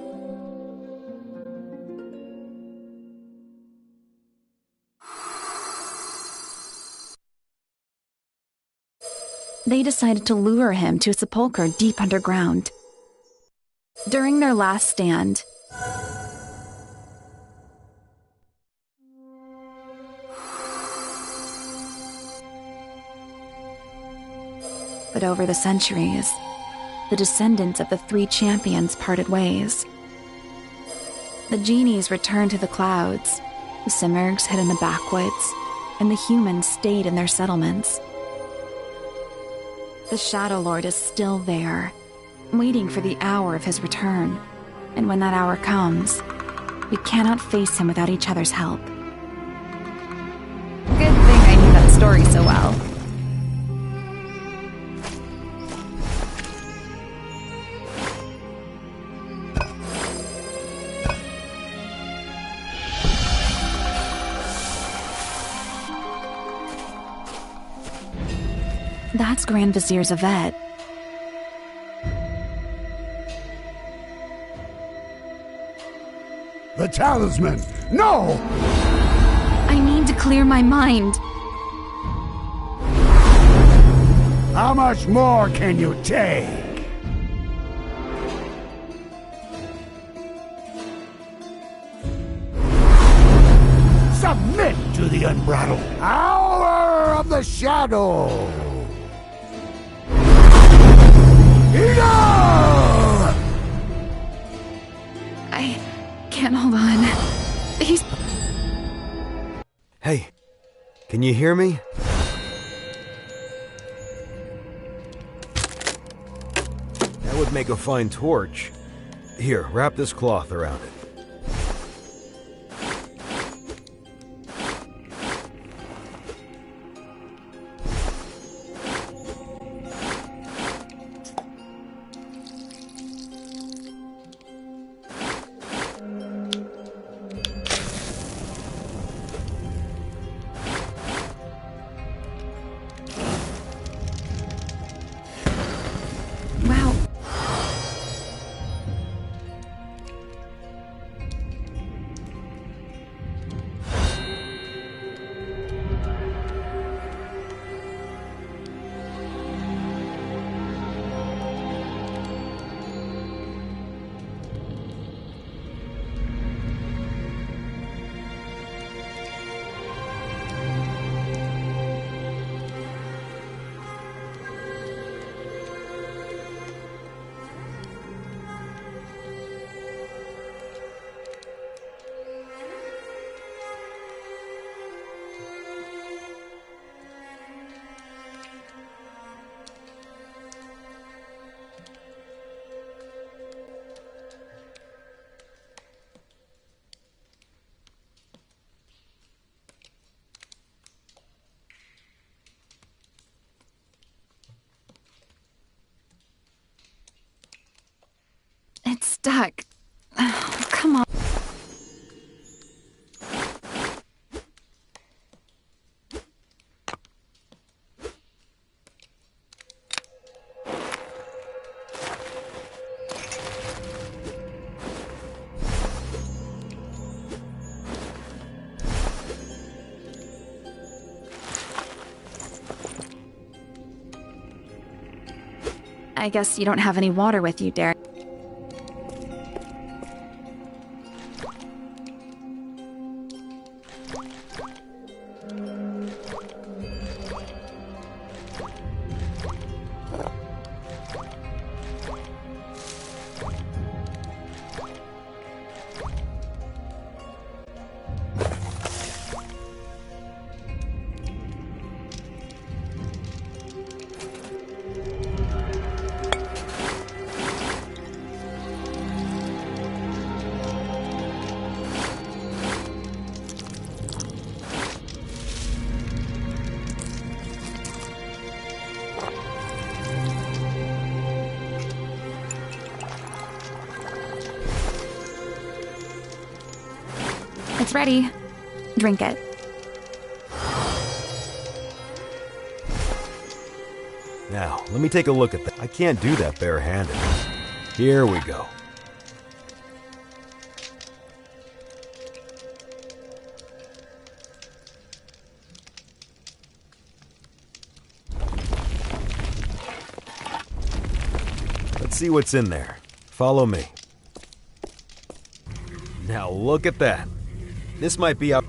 They decided to lure him to a sepulchre deep underground. During their last stand, but over the centuries, the descendants of the three champions parted ways. The genies returned to the clouds, the Simurghs hid in the backwoods, and the humans stayed in their settlements. The Shadow Lord is still there, waiting for the hour of his return. And when that hour comes, we cannot face him without each other's help. Good thing I knew that story so well. That's Grand Vizier Zaved. The talisman! No! I need to clear my mind. How much more can you take? Submit to the unbridled power of the shadow! Enough! I can't hold on. He's... Hey, can you hear me? would make a fine torch. Here, wrap this cloth around it. Wow. It's stuck. Oh, come on. I guess you don't have any water with you, Derek. It's ready. Drink it. Now, let me take a look at that. I can't do that barehanded. Here we go. Let's see what's in there. Follow me. Now look at that. This might be up.